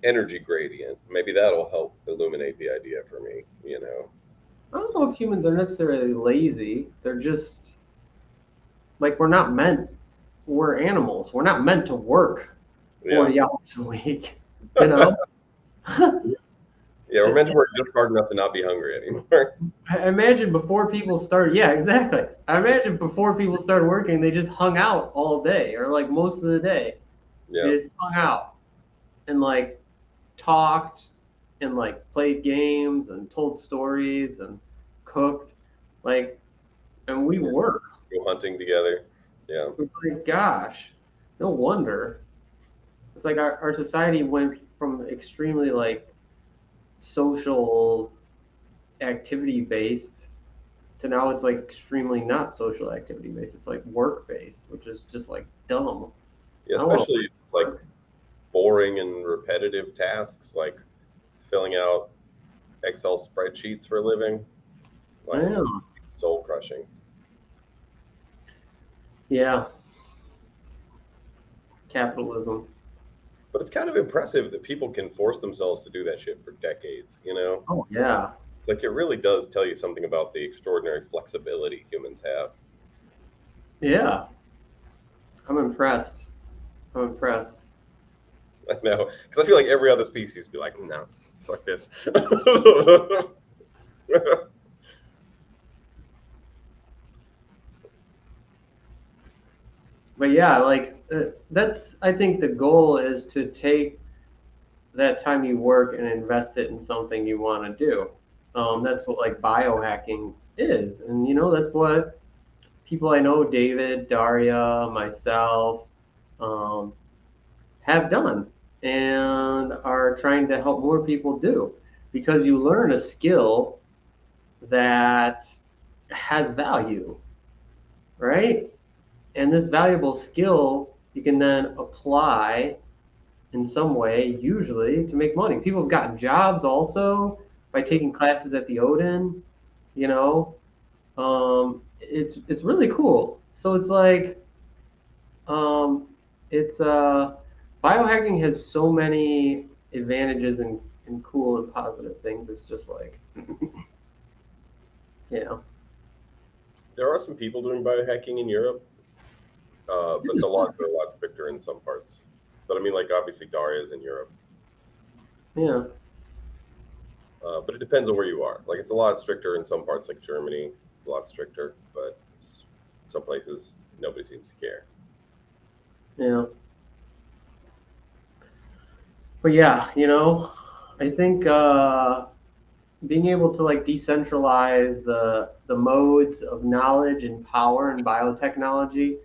energy gradient. Maybe that'll help illuminate the idea for me. I don't know if humans are necessarily lazy. They're just like we're animals. We're not meant to work Yeah. 40 hours a week, you know? Yeah, we're meant to work just hard enough to not be hungry anymore. I imagine before people started, yeah, exactly. I imagine before people started working, they just hung out all day or like most of the day. Yeah. They just hung out and like talked and like played games and told stories and cooked. Like, and we Yeah. work. Go hunting together. Yeah. It's like, gosh, no wonder. It's like our society went from extremely like social activity based to now it's like extremely not social activity based. It's like work based, which is just like dumb. Yeah, I don't want to especially if it's like work. boring and repetitive tasks like filling out Excel spreadsheets for a living. Like Yeah, soul crushing. yeah, capitalism. But it's kind of impressive that people can force themselves to do that shit for decades. Oh yeah, It's like it really does tell you something about the extraordinary flexibility humans have. yeah. I'm impressed. I'm impressed. I know. Because I feel like every other species would be like, no, fuck this. But yeah, like that's I think the goal is to take that time you work and invest it in something you want to do. That's what like biohacking is, and that's what people I know, David, Daria, myself, um, have done and are trying to help more people do because you learn a skill that has value, right? And this valuable skill you can then apply in some way, usually to make money. People have gotten jobs also by taking classes at the Odin. You know, it's really cool. So it's like um, it's biohacking has so many advantages and cool and positive things. It's just like you know, There are some people doing biohacking in Europe, but the laws are a lot stricter in some parts. But I mean, like obviously Daria is in Europe, yeah, but it depends on where you are. Like it's a lot stricter in some parts, like Germany, it's a lot stricter, but some places nobody seems to care. yeah. But yeah, I think being able to like decentralize the modes of knowledge and power in biotechnology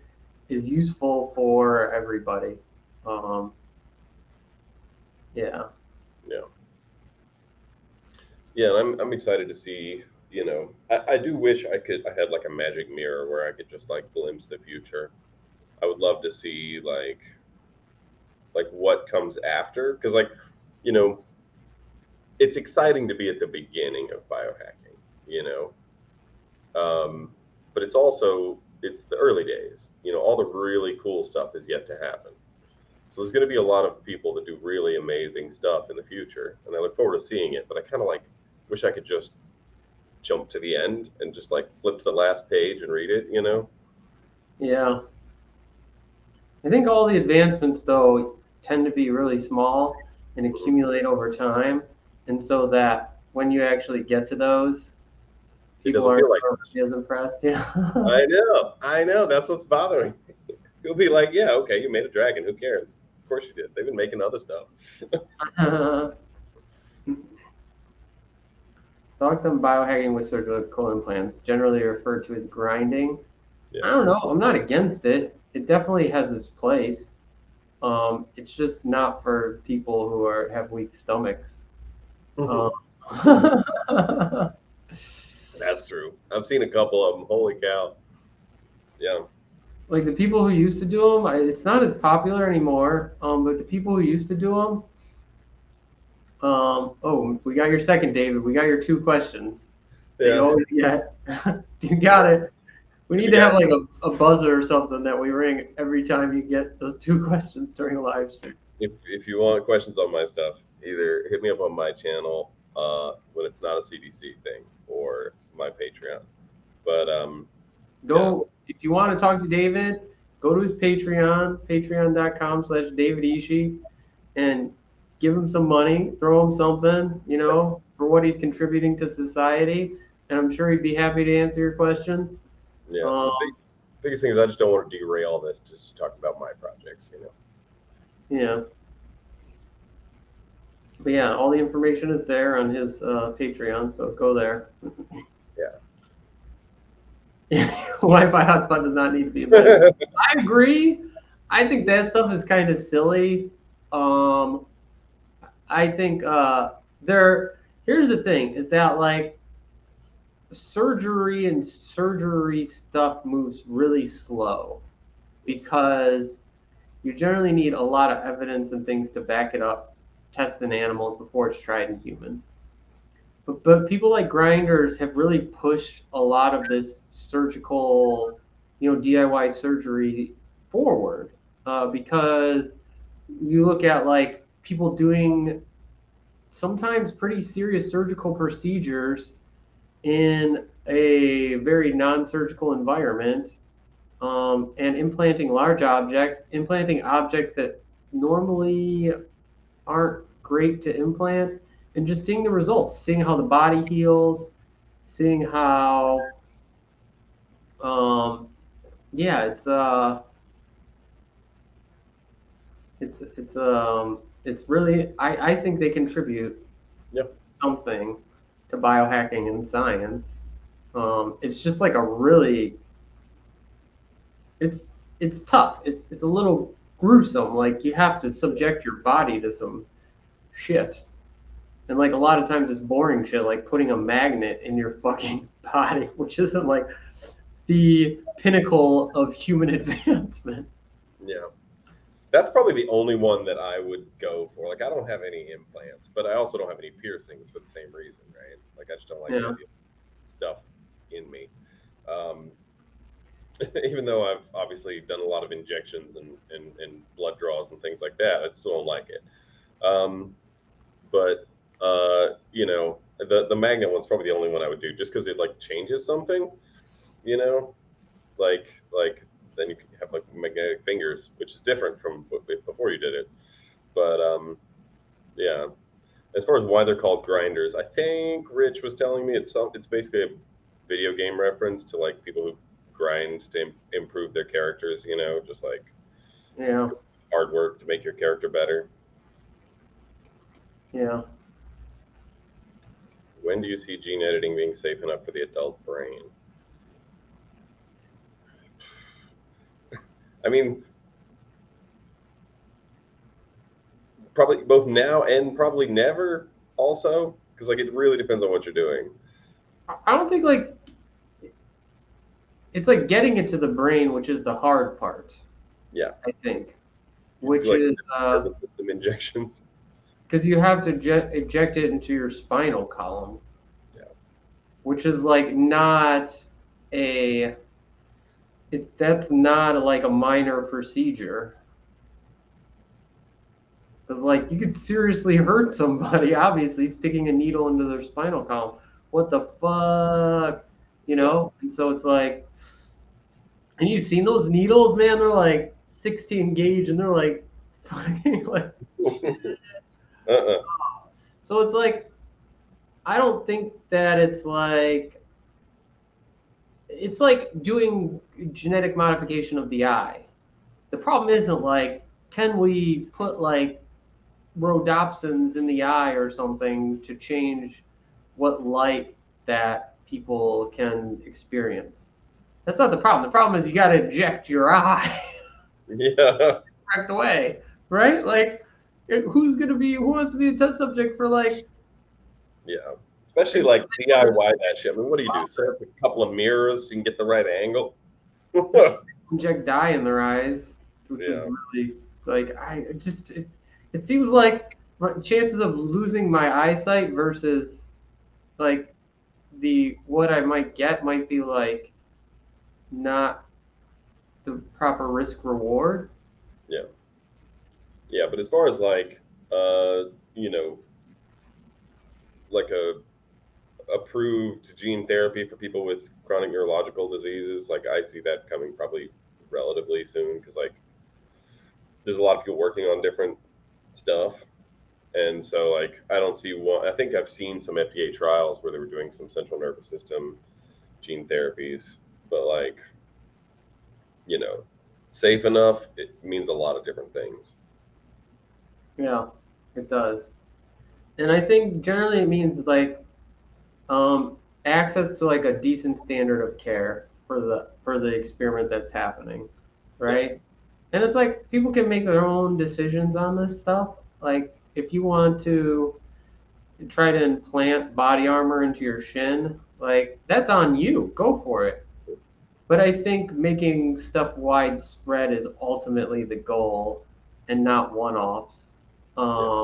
is useful for everybody. Um, yeah, Yeah, yeah, and I'm excited to see. I do wish I had like a magic mirror where I could just like glimpse the future. I would love to see like what comes after because you know it's exciting to be at the beginning of biohacking you know but it's the early days. All the really cool stuff is yet to happen, so there's going to be a lot of people that do really amazing stuff in the future, and I look forward to seeing it. But I kind of like wish I could just jump to the end and just like flip to the last page and read it. yeah. I think all the advancements though tend to be really small and Mhm. accumulate over time, and so that when you actually get to those, It people doesn't aren't feel like as impressed. Yeah. I know that's what's bothering me. He'll be like, yeah, okay, you made a dragon, who cares? Of course you did. They've been making other stuff. Dogs on biohacking with surgical implants, generally referred to as grinding. I Yeah. don't know. I'm not against it. It definitely has its place. It's just not for people who have weak stomachs. Um, That's true. I've seen a couple of them. Holy cow. Yeah. like the people who used to do them, it's not as popular anymore. But the people who used to do them, Oh, we got your second, David. We got your 2 questions that you Yeah. always get. You got it. We You're need the to guy. have like a buzzer or something that we ring every time you get those 2 questions during a live stream. If you want questions on my stuff, either hit me up on my channel when it's not a CDC thing or my Patreon. But yeah, Go if you want to talk to David, go to his Patreon, patreon.com/David Ishee, and give him some money, throw him something, for what he's contributing to society. And I'm sure he'd be happy to answer your questions. yeah. Um, Biggest thing is I just don't want to derail this just to talk about my projects. yeah. But yeah, all the information is there on his Patreon, so go there. Wi-Fi hotspot does not need to be embedded. Yeah. I agree. I think that stuff is kind of silly. Um, I think there. Here's the thing: is that like surgery and surgery stuff moves really slow because you generally need a lot of evidence and things to back it up, test in animals before it's tried in humans. But people like grinders have really pushed a lot of this surgical, DIY surgery forward because you look at like people doing sometimes pretty serious surgical procedures in a very non-surgical environment and implanting objects that normally aren't great to implant, and just seeing the results, seeing how the body heals, seeing how, um, yeah, it's really, I think they contribute Yep. something to biohacking and science. It's just like a really, it's tough. It's a little gruesome. Like you have to subject your body to some shit. And like a lot of times it's boring shit, like putting a magnet in your fucking body, which isn't like the pinnacle of human advancement. Yeah. That's probably the only one that I would go for. Like, I don't have any implants, but I also don't have any piercings for the same reason, right? Like, I just don't like the Yeah. idea of stuff in me. Um, even though I've obviously done a lot of injections and blood draws and things like that, I still don't like it. But the magnet one's probably the only one I would do, just because it like changes something, you know, like then you can have like magnetic fingers, which is different from before you did it. But yeah, as far as why they're called grinders, I think Rich was telling me it's basically a video game reference to like people who grind to improve their characters, just like Yeah. hard work to make your character better. Yeah. When do you see gene editing being safe enough for the adult brain? I mean, probably both now and probably never also, because like it really depends on what you're doing. I don't think like it's like getting it to the brain, which is the hard part. Yeah, I think, you do which like is nervous system injections. because you have to eject it into your spinal column, Yeah, which is like not a that's not like a minor procedure. Because like you could seriously hurt somebody, obviously sticking a needle into their spinal column. What the fuck, yeah. And so it's like, and you've seen those needles, man? They're like 16 gauge, and they're like fucking like. Uh-uh. So it's like, I don't think that it's like doing genetic modification of the eye. The problem isn't like, can we put like rhodopsins in the eye or something to change what light that people can experience? That's not the problem. The problem is you got to eject your eye Yeah, correct away, right? Like, who wants to be a test subject for like yeah. Especially like DIY that shit. I mean, what do you do? Set up a couple of mirrors so you can get the right angle. inject dye in their eyes, which is Yeah, really like it seems like chances of losing my eyesight versus like the what I might get might be like not the proper risk reward. Yeah, yeah. But as far as like, you know, like a approved gene therapy for people with chronic neurological diseases, like I see that coming probably relatively soon because like there's a lot of people working on different stuff. And so, like, I don't see one. I think I've seen some FDA trials where they were doing some central nervous system gene therapies, but like, you know, safe enough, it means a lot of different things. Yeah, it does. And I think generally it means like um, access to like a decent standard of care for the experiment that's happening, Yeah, right? And it's like people can make their own decisions on this stuff. Like if you want to try to implant body armor into your shin, like that's on you. Go for it. But I think making stuff widespread is ultimately the goal and not one offs. yeah,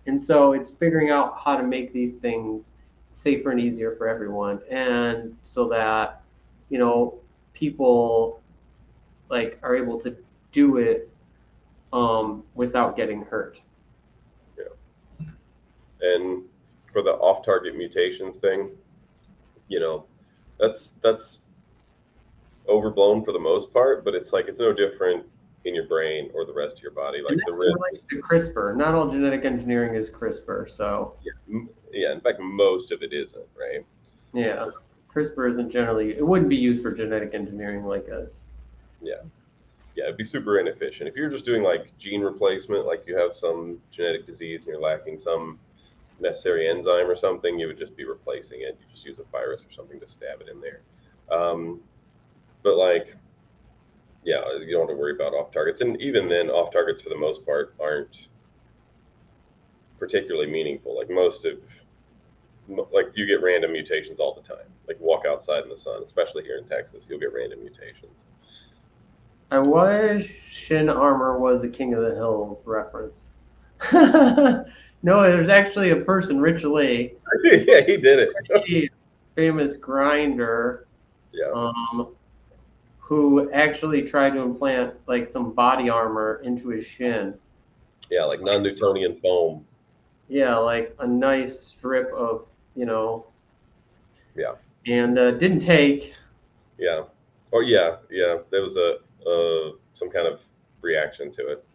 And so it's figuring out how to make these things safer and easier for everyone. And so that, you know, people like are able to do it without getting hurt. yeah. And for the off-target mutations thing, you know, that's overblown for the most part, but it's like it's no different in your brain or the rest of your body. And Like the that's in risk, relation to CRISPR. Not all genetic engineering is CRISPR. So, yeah. In fact, most of it isn't, right? yeah, So CRISPR isn't generally, it wouldn't be used for genetic engineering like us. yeah, yeah, it'd be super inefficient. If you're just doing like gene replacement, like you have some genetic disease and you're lacking some necessary enzyme or something, you would just be replacing it. You just use a virus or something to stab it in there. But like, yeah, you don't have to worry about off targets. And even then, off targets for the most part aren't particularly meaningful. Like most of, like you get random mutations all the time. Like walk outside in the sun, especially here in Texas, you'll get random mutations. I wish Shin Armor was a King of the Hill reference. No, there's actually a person, Rich Lee, Yeah, he did it. a famous grinder, Yeah, um, who actually tried to implant like some body armor into his shin. yeah, like non-Newtonian foam. Yeah, like a nice strip of, you know, Yeah, and didn't take. yeah, or yeah, yeah. There was a some kind of reaction to it.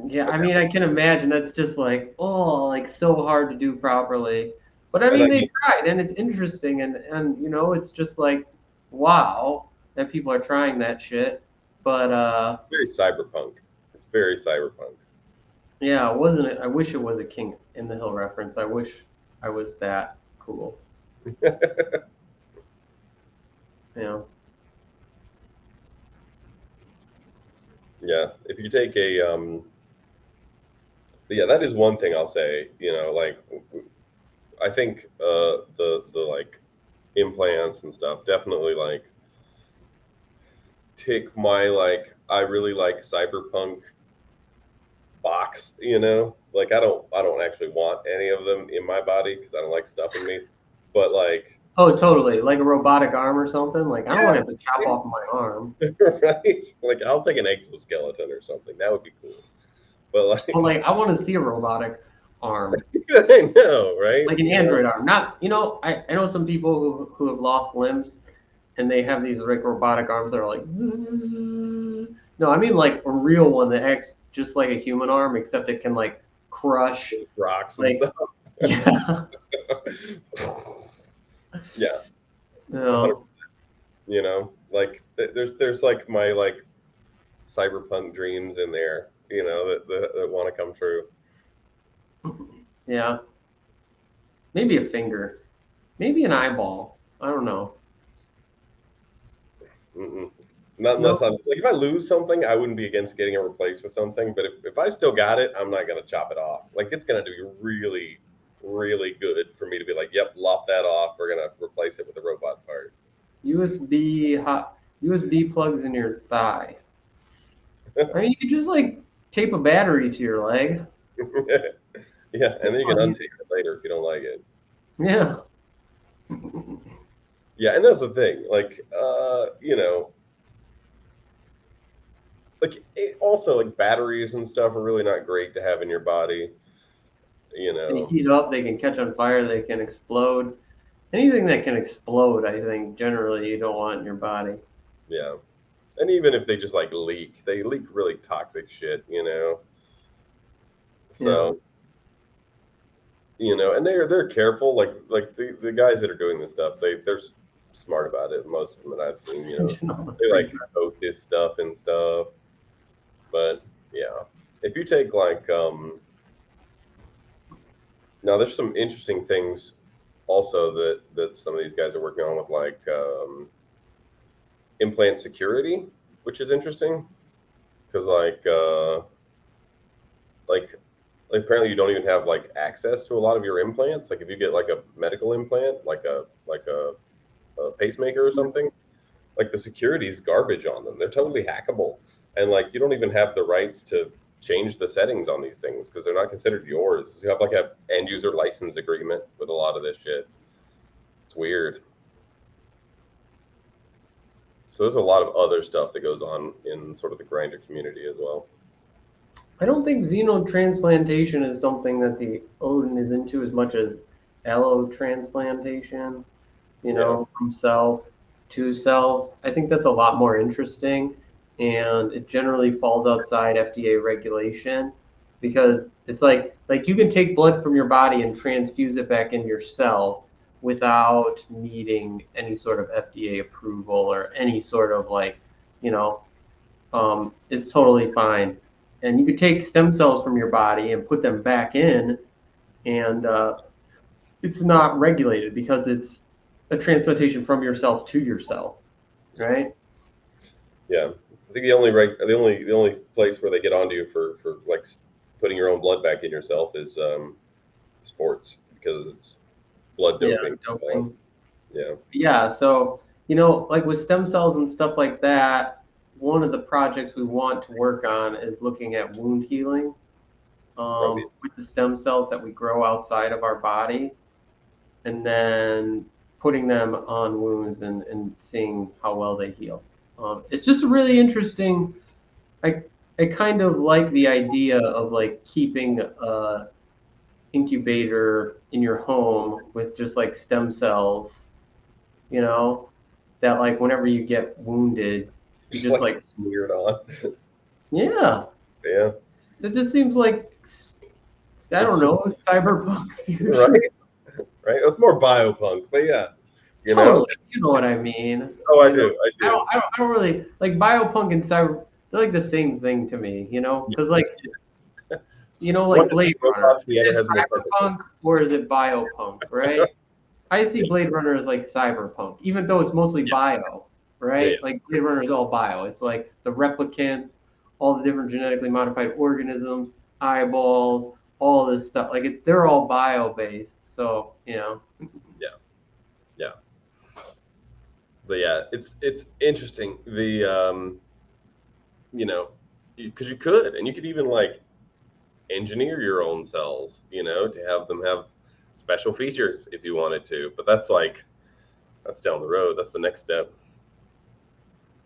Yeah, But I mean, I can imagine that's just like, oh, like so hard to do properly. But I and I mean, they tried, and it's interesting, and you know, it's just like, wow, that people are trying that shit. But very cyberpunk. It's very cyberpunk. yeah, wasn't it? I wish it was a King in the Hill reference. I wish I was that cool. You know, Yeah, if you take a yeah, that is one thing I'll say. Like I think the like implants and stuff definitely like tick my like I really like cyberpunk box. Like I don't actually want any of them in my body because I don't like stuff in me. But like oh, totally, like a robotic arm or something. Like I don't want yeah, to have to chop off my arm. right. Like I'll take an exoskeleton or something. That would be cool. But But like like I want to see a robotic arm. I know, right? Like an android arm. Not, you know, I know some people who have lost limbs and they have these like robotic arms that are like, zzz. No, I mean like a real one that acts just like a human arm, except it can like crush, Rocks and like, stuff. yeah, Yeah, you 100. know, Like there's like my like cyberpunk dreams in there. That want to come true. yeah, maybe a finger, maybe an eyeball. I don't know. Mm-mm. Not No, unless I'm like if I lose something, I wouldn't be against getting it replaced with something. But if I still got it, I'm not gonna chop it off. Like it's gonna be really, really good for me to be like, yep, lop that off. We're gonna replace it with a robot part. USB plugs in your thigh. I mean, you could just like tape a battery to your leg. Yeah, It's and then you can funny. untake it later if you don't like it. Yeah. Yeah, and that's the thing. Like, like also like batteries and stuff are really not great to have in your body. You They know, heat up, they can catch on fire, they can explode. Anything that can explode, I think generally you don't want in your body. yeah. And even if they just like leak, they leak really toxic shit. Yeah. So and they're careful. Like the guys that are doing this stuff, they're smart about it. Most of them that I've seen, they Pretty like good. coat this stuff and stuff. But yeah, if you take like now, there's some interesting things also that some of these guys are working on with like implant security, which is interesting because like apparently you don't even have like access to a lot of your implants. Like if you get like a medical implant, like a pacemaker or something, like the security's garbage on them. They're totally hackable, and like you don't even have the rights to change the settings on these things because they're not considered yours. You have like a end user license agreement with a lot of this shit. It's weird. So there's a lot of other stuff that goes on in sort of the grinder community as well. I don't think xenotransplantation is something that the Odin is into as much as allotransplantation, Yeah, from self to self. I think that's a lot more interesting, and it generally falls outside FDA regulation because it's like you can take blood from your body and transfuse it back in yourself without needing any sort of FDA approval or any sort of you know, it's totally fine. And you could take stem cells from your body and put them back in, and it's not regulated because it's a transplantation from yourself to yourself, yeah, right? yeah. I think the only place where they get onto you for like putting your own blood back in yourself is sports because it's blood Yeah, doping. doping. Yeah, Yeah, so like with stem cells and stuff like that, one of the projects we want to work on is looking at wound healing probably. with the stem cells that we grow outside of our body, and then putting them on wounds and seeing how well they heal. It's just really interesting. I I kind of like the idea of like keeping a incubator in your home with just like stem cells, you know, that like whenever you get wounded, you Just just like like smeared on. yeah. Yeah, It just seems like I it's don't super know, cyberpunk right, future. right. It's more biopunk, but yeah, you know. Totally, you know what I mean. Oh, I You know, do, I do. I don't really like biopunk and cyber. They're like the same thing to me, Yeah. because like One like has Blade more Runner. robots, the Is other it has more tentacles. cyberpunk or is it biopunk, right? I see Yeah, Blade Runner as like cyberpunk, even though it's mostly yeah, bio, yeah, right? Like Blade Runner is all bio. It's like the replicants, all the different genetically modified organisms, eyeballs, all this stuff. Like they're all bio based. So yeah, yeah. But yeah, it's interesting. You know, because you could, and you could even like engineer your own cells, to have them have special features if you wanted to. But that's down the road. That's the next step.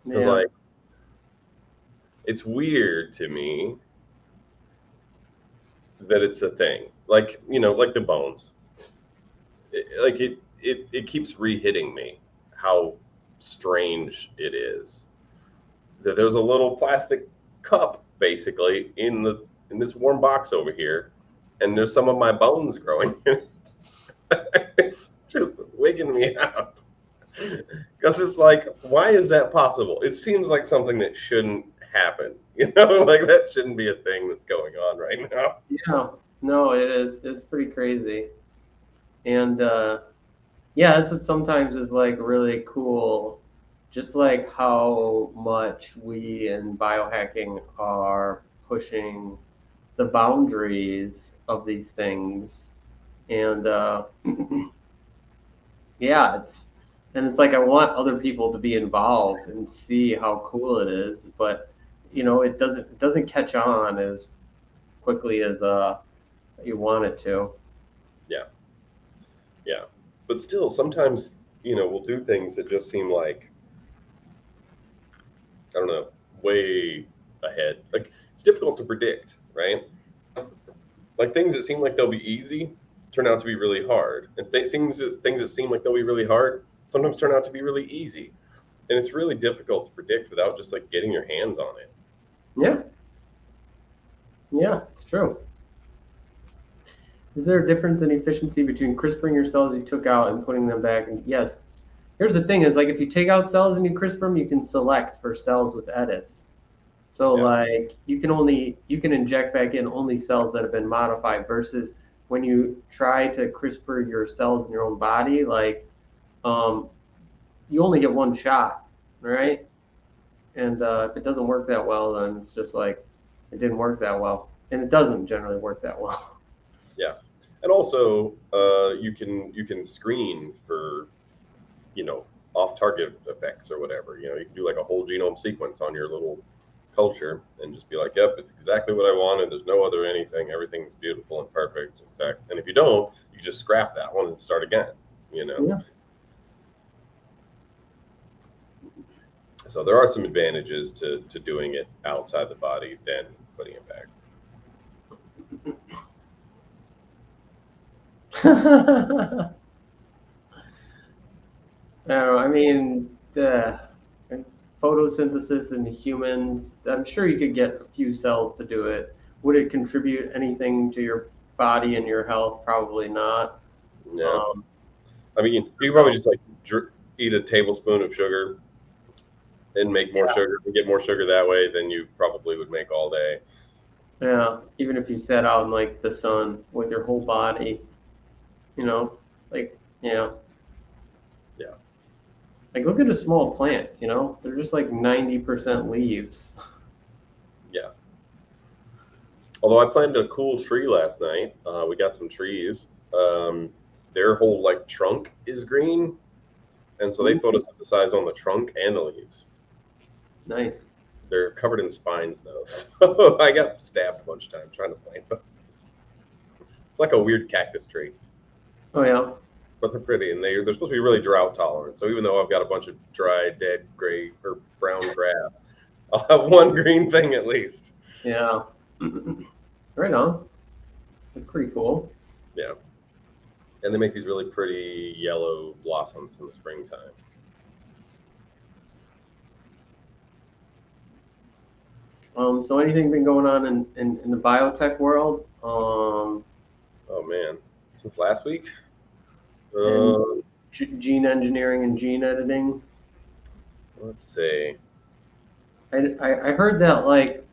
Because yeah, like it's weird to me that it's a thing. Like like the bones. It keeps re-hitting me how strange it is that there's a little plastic cup basically in this warm box over here, and there's some of my bones growing in it. It's just wigging me out because it's like, why is that possible? It seems like something that shouldn't happen. Like that shouldn't be a thing that's going on right now. yeah. No, it is. It's pretty crazy, and yeah, that's what sometimes is like really cool. Just like how much we in biohacking are pushing the boundaries of these things, and yeah, it's like I want other people to be involved and see how cool it is, but it doesn't catch on as quickly as You want it to. Yeah. Yeah. But still, sometimes, we'll do things that just seem like, I don't know, way ahead. Like, it's difficult to predict, right? Like, things that seem like they'll be easy turn out to be really hard. And things that seem like they'll be really hard sometimes turn out to be really easy. And it's really difficult to predict without just like getting your hands on it. Yeah, yeah, it's true. Is there a difference in efficiency between CRISPRing your cells you took out and putting them back? And yes. Here's the thing: is like if you take out cells and you CRISPR them, you can select for cells with edits. So Yeah. like you can inject back in only cells that have been modified versus when you try to CRISPR your cells in your own body, like um, you only get one shot, right? And if it doesn't work that well, then it's just like it didn't work that well, and it doesn't generally work that well. Yeah. And also, you can screen for, you know, off-target effects or whatever. You can do like a whole genome sequence on your little culture and just be like, yep, it's exactly what I wanted. There's no other anything. Everything's beautiful and perfect. Exact. And if you don't, you just scrap that one and start again. You know. Yeah. So there are some advantages to doing it outside the body than putting it back. I don't know. I mean, photosynthesis in humans, I'm sure you could get a few cells to do it. Would it contribute anything to your body and your health? Probably not. Yeah. Um, I mean, you could probably just like eat a tablespoon of sugar and make more yeah, sugar and get more sugar that way than you probably would make all day. yeah. Even if you sat out in like the sun with your whole body, you know, like yeah, Yeah. like look at a small plant. They're just like 90% leaves. Yeah. Although I planted a cool tree last night. We got some trees. Their whole like trunk is green, and so they photosynthesize on the trunk and the leaves. Nice. They're covered in spines though, so I got stabbed a bunch of times trying to plant them. It's like a weird cactus tree, Oh yeah. but they're pretty, and they're supposed to be really drought tolerant. So even though I've got a bunch of dry, dead, gray or brown grass, I'll have one green thing at least. Yeah. Right on. That's pretty cool. Yeah, and they make these really pretty yellow blossoms in the springtime. So anything been going on in the biotech world? Oh man, since last week. And Uh, gene engineering and gene editing. let's see. I heard that like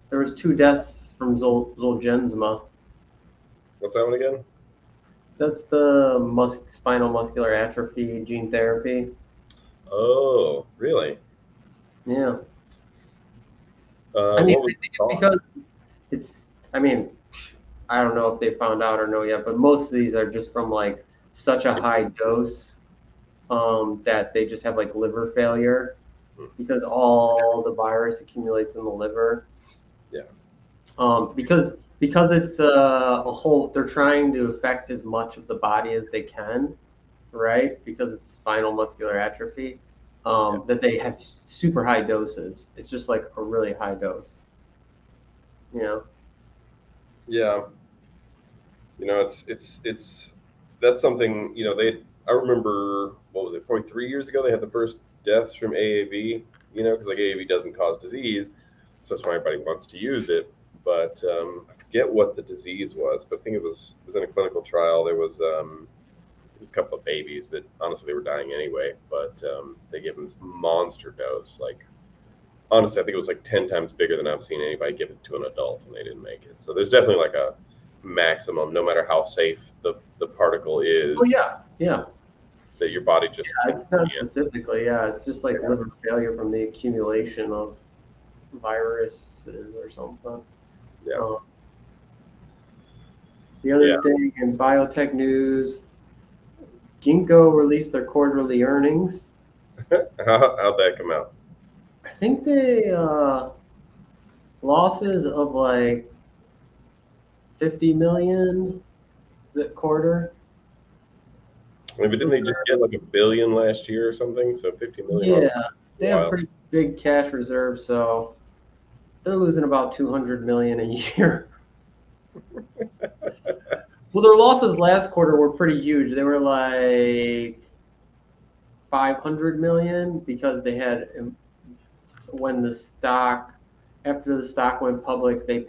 there was 2 deaths from Zolgensma. What's that one again? That's the spinal muscular atrophy gene therapy. Oh, really? Yeah. I mean, What was I the think it's talk? because it's. I mean, I don't know if they found out or know yet, but most of these are just from like such a high dose that they just have like liver failure because all the virus accumulates in the liver. Yeah, Because it's a whole, they're trying to affect as much of the body as they can, right? Because it's spinal muscular atrophy, yeah, that they have super high doses. It's just like a really high dose, you know? yeah. It's that's something. I remember what was it? Probably 3 years ago, they had the first deaths from AAV. Because like AAV doesn't cause disease, so that's why everybody wants to use it. But I forget what the disease was, but I think it was in a clinical trial. There was a couple of babies that honestly they were dying anyway, but they gave them this monster dose. Like honestly, I think it was like 10 times bigger than I've seen anybody give it to an adult, and they didn't make it. So there's definitely like a maximum, no matter how safe the particle Oh is, yeah, yeah. that your body just It's not can't. specifically, yeah. It's just like liver failure from the accumulation of viruses or something. Yeah, Um, the yeah. other thing in biotech news, Ginkgo released their quarterly earnings. How'd that come out? I think they losses of like 50 million the quarter. Maybe So didn't they just get like $1 billion last year or something? So 50 million yeah, on a they have while. pretty big cash reserves, so they're losing about 200 million a year. Well, their losses last quarter were pretty huge. They were like 500 million because they had when the stock after the stock went public, they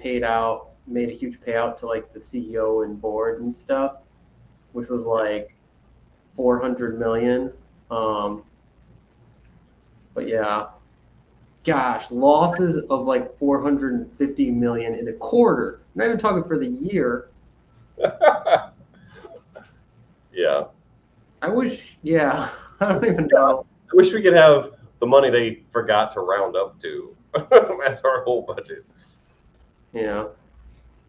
made a huge payout to like the CEO and board and stuff, which was like 400 million. Um, but yeah, gosh, losses of like 450 million in a quarter. I'm not even talking for the year. Yeah. I wish, yeah, I don't even Yeah. know. I wish we could have the money they forgot to round up to as our whole budget. Yeah.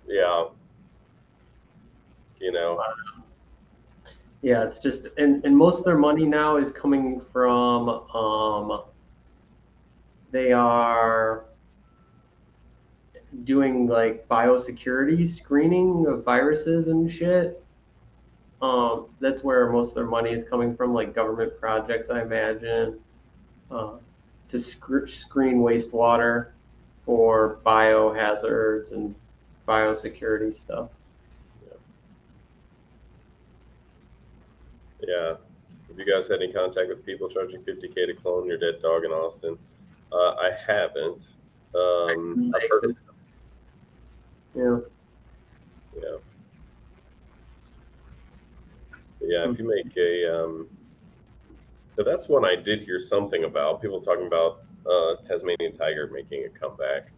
Yeah. You know. Yeah, it's just and most of their money now is coming from they are doing like biosecurity screening of viruses and shit. That's where most of their money is coming from, like government projects, I imagine, uh, to screen wastewater for biohazards and biosecurity stuff. Yeah. Have you guys had any contact with people charging 50K to clone your dead dog in Austin? I haven't. I've heard of Exist. Yeah. yeah. Yeah, if you make a but that's one I did hear something about. People talking about Tasmanian tiger making a comeback.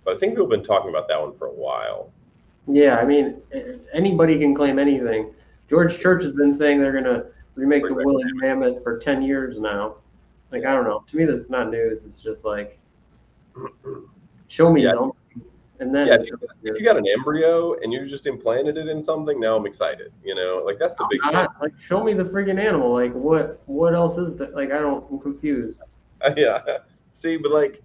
But I think people have been talking about that one for a while. Yeah, I mean, anybody can claim anything. George Church has been saying they're going to remake the Bring back woolly mammoth for 10 years now. Like, I yeah. don't know. To me, that's not news. It's just like, show me Yeah. something. And then Yeah, it's if you got an embryo and you just implanted it in something, now I'm excited. You know, like that's the big thing. not like, show me the freaking animal. Like, what else is that? Like, I'm confused. Yeah. See, but like,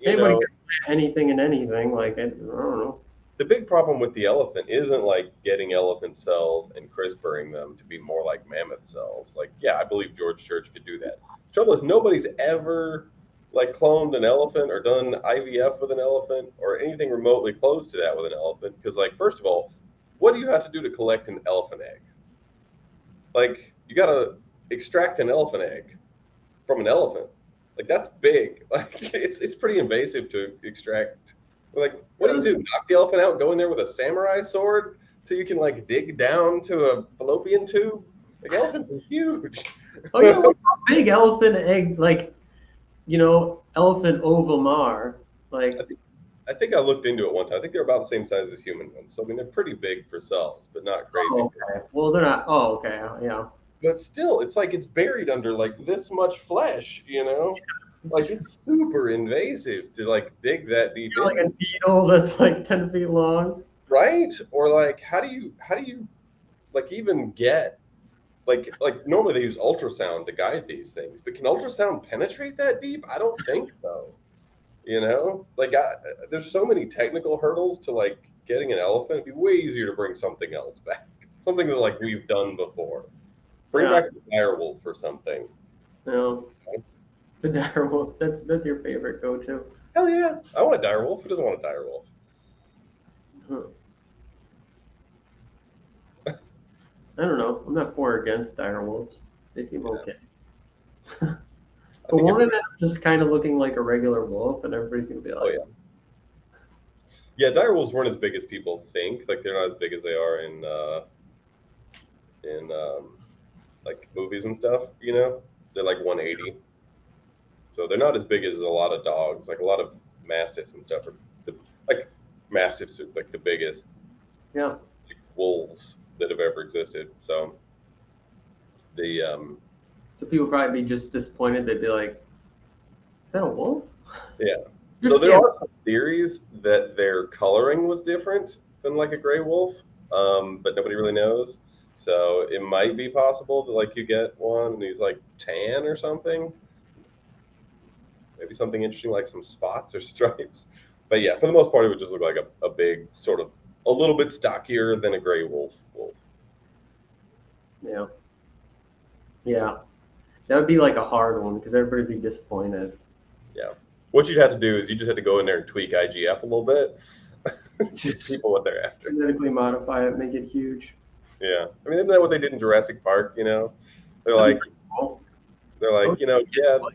you Anybody know, can plant anything and anything. Like, I don't know. the big problem with the elephant isn't like getting elephant cells and CRISPRing them to be more like mammoth cells. Like, yeah, I believe George Church could do that. The trouble is nobody's ever like cloned an elephant or done IVF with an elephant or anything remotely close to that with an elephant. Because, like, first of all, what do you have to do to collect an elephant egg? Like, you got to extract an elephant egg from an elephant. Like, that's big. Like, it's pretty invasive to extract. Like, what do you do? Knock the elephant out, go in there with a samurai sword so you can like dig down to a fallopian tube? Like, elephants are huge. Oh, yeah, what big elephant egg, like, elephant ovum are. I Like, think I think I looked into it one time. I think they're about the same size as human ones. So I mean, they're pretty big for cells, but not crazy oh, big. okay. Well, they're not. Oh, okay. Yeah. But still, it's like it's buried under like this much flesh, you know? Like it's super invasive to like dig that deep Like in, a needle that's like 10 feet long. right? Or like how do you like even get like normally they use ultrasound to guide these things, but can ultrasound penetrate that deep? I don't think so. You know, like there's so many technical hurdles to like getting an elephant. It'd be way easier to bring something else back, something that like we've done before. Bring Yeah. back the dire wolf or something. No. The dire wolf. That's your favorite go-to. Hell yeah, I want a dire wolf. Who doesn't want a dire wolf? Huh. I don't know. I'm not for or against dire wolves. They seem Yeah, okay. I But think won't it everybody. end up just kind of looking like a regular wolf, and everybody's gonna be Oh like, yeah, yeah. Dire wolves weren't as big as people think. Like they're not as big as they are in like movies and stuff. You know, they're like 180. So they're not as big as a lot of dogs. Like a lot of mastiffs and stuff are like mastiffs are like the biggest yeah. like, wolves that have ever existed. So the So people probably be just disappointed. They'd be like, "Is that a wolf? yeah. You're So there scamming." are some theories that their coloring was different than like a gray wolf, but nobody really knows. So it might be possible that like you get one and he's like tan or something. Maybe something interesting like some spots or stripes. But yeah, for the most part, it would just look like a big sort of a little bit stockier than a gray wolf. Yeah. Yeah. That would be like a hard one because everybody would be disappointed. Yeah. What you'd have to do is you just have to go in there and tweak IGF a little bit. Teach Just people what they're after. genetically modify it, make it huge. Yeah. I mean, isn't that what they did in Jurassic Park? You know, they're That'd like, be cool. you know, yeah, Like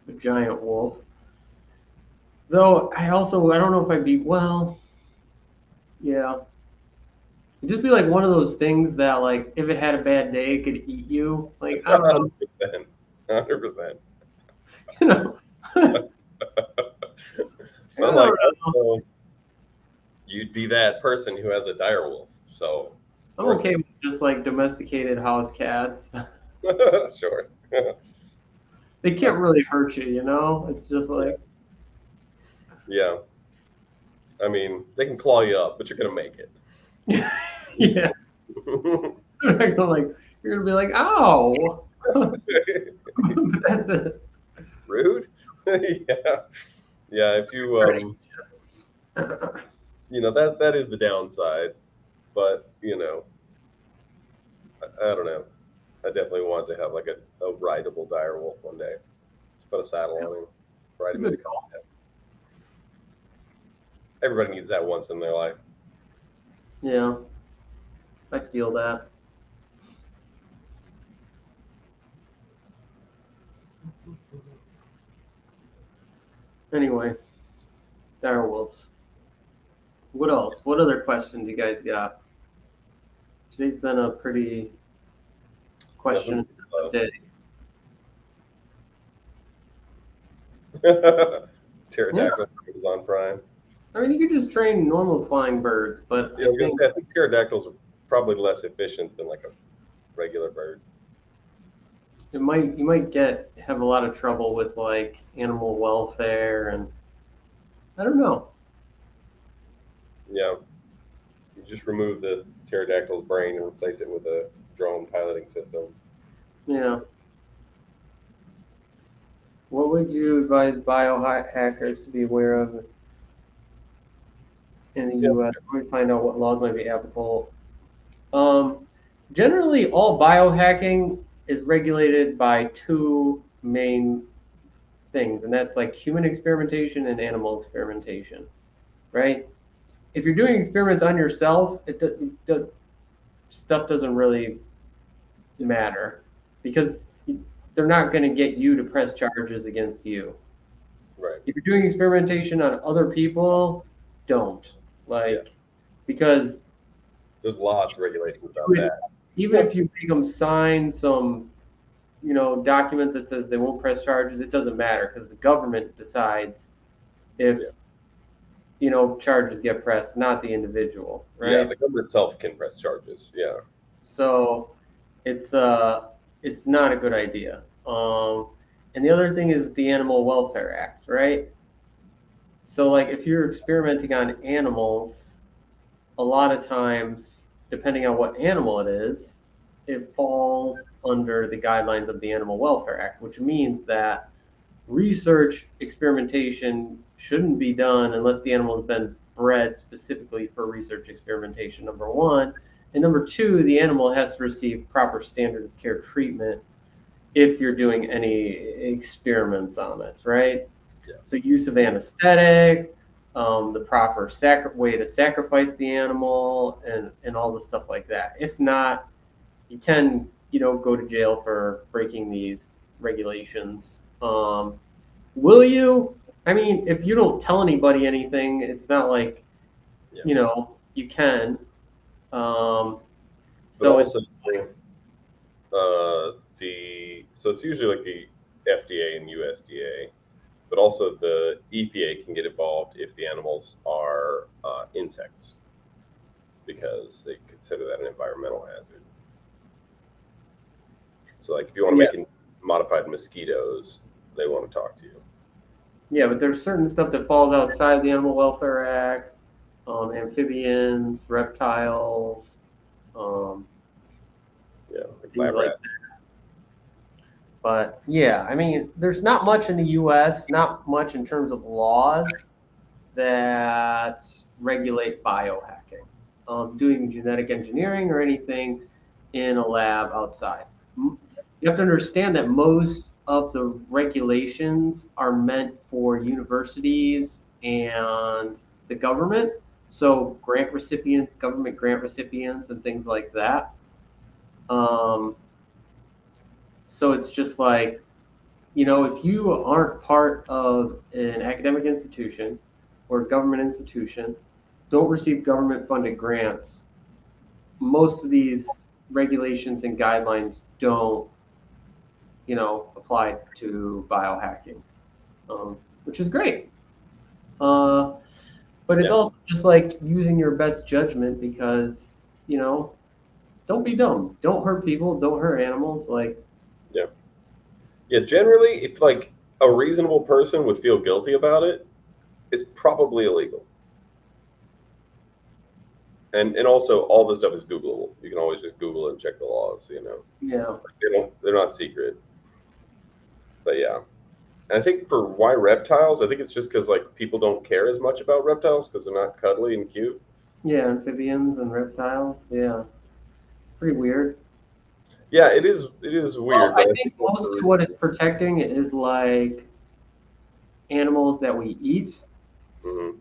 a giant wolf. Though I don't know if I'd be yeah. It'd just be like one of those things that like if it had a bad day it could eat you. Like I don't know. 100%. 100%. You know. But like, also, you'd be that person who has a dire wolf. So I'm okay with just like domesticated house cats. sure. They can't really hurt you, you know? It's just like Yeah. I mean, they can claw you up, but you're gonna make it. yeah. You're gonna be like, ow. But that's it. Rude. Yeah. Yeah. If you you know that is the downside, but you know, I don't know. I definitely want to have like a rideable dire wolf one day. Just put a saddle on him, ride him into combat. Everybody needs that once in their life. Yeah. I feel that. Anyway, dire wolves. What else? What other questions you guys got? Today's been a pretty question day. Pterodactyl is on Prime. I mean, you could just train normal flying birds, but Yeah, I think pterodactyls are probably less efficient than like a regular bird. you might have a lot of trouble with like animal welfare and I don't know. Yeah, you just remove the pterodactyl's brain and replace it with a drone piloting system. Yeah. What would you advise biohackers to be aware of in the U.S.? Let me find out what laws might be applicable. Generally, all biohacking is regulated by two main things, and that's like human experimentation and animal experimentation, right? If you're doing experiments on yourself, stuff doesn't really matter because they're not going to get you to press charges against you. Right. If you're doing experimentation on other people, don't because there's lots of regulations about that. Even if you make them sign some, document that says they won't press charges, it doesn't matter because the government decides if charges get pressed, not the individual, right? Yeah, the government itself can press charges. Yeah. So it's not a good idea. And the other thing is the Animal Welfare Act, right? So like if you're experimenting on animals, a lot of times, depending on what animal it is, it falls under the guidelines of the Animal Welfare Act, which means that research experimentation shouldn't be done unless the animal has been bred specifically for research experimentation, number one. And number two, the animal has to receive proper standard of care treatment if you're doing any experiments on it, right? Yeah. So use of anesthetic, the proper way to sacrifice the animal, and all the stuff like that. If not, you can go to jail for breaking these regulations. Will you? I mean, if you don't tell anybody anything, it's not like you can. So also, so it's usually like the FDA and USDA, but also the EPA can get involved if the animals are insects, because they consider that an environmental hazard. So, like, if you want to make modified mosquitoes, they want to talk to you. Yeah, but there's certain stuff that falls outside the Animal Welfare Act, amphibians, reptiles, like that. But yeah, I mean, there's not much in the U.S., not much in terms of laws that regulate biohacking, doing genetic engineering or anything in a lab outside. You have to understand that most of the regulations are meant for universities and the government, so grant recipients, government grant recipients, and things like that. Um, so it's just like, if you aren't part of an academic institution or a government institution, don't receive government funded grants, most of these regulations and guidelines don't, apply to biohacking, which is great. Uh, but it's Yeah. also just like using your best judgment because, don't be dumb. Don't hurt people. Don't hurt animals. Like, Yeah. Yeah. Generally, if like a reasonable person would feel guilty about it, it's probably illegal. And also all this stuff is Googleable. You can always just Google it and check the laws. yeah. They're not secret. But yeah. And I think for why reptiles, I think it's just because like people don't care as much about reptiles because they're not cuddly and cute. Yeah, amphibians and reptiles. Yeah. It's pretty weird. Yeah, it is. It is Well, weird, I but I think think that's the mostly reason. what it's protecting is like animals that we eat. Hmm.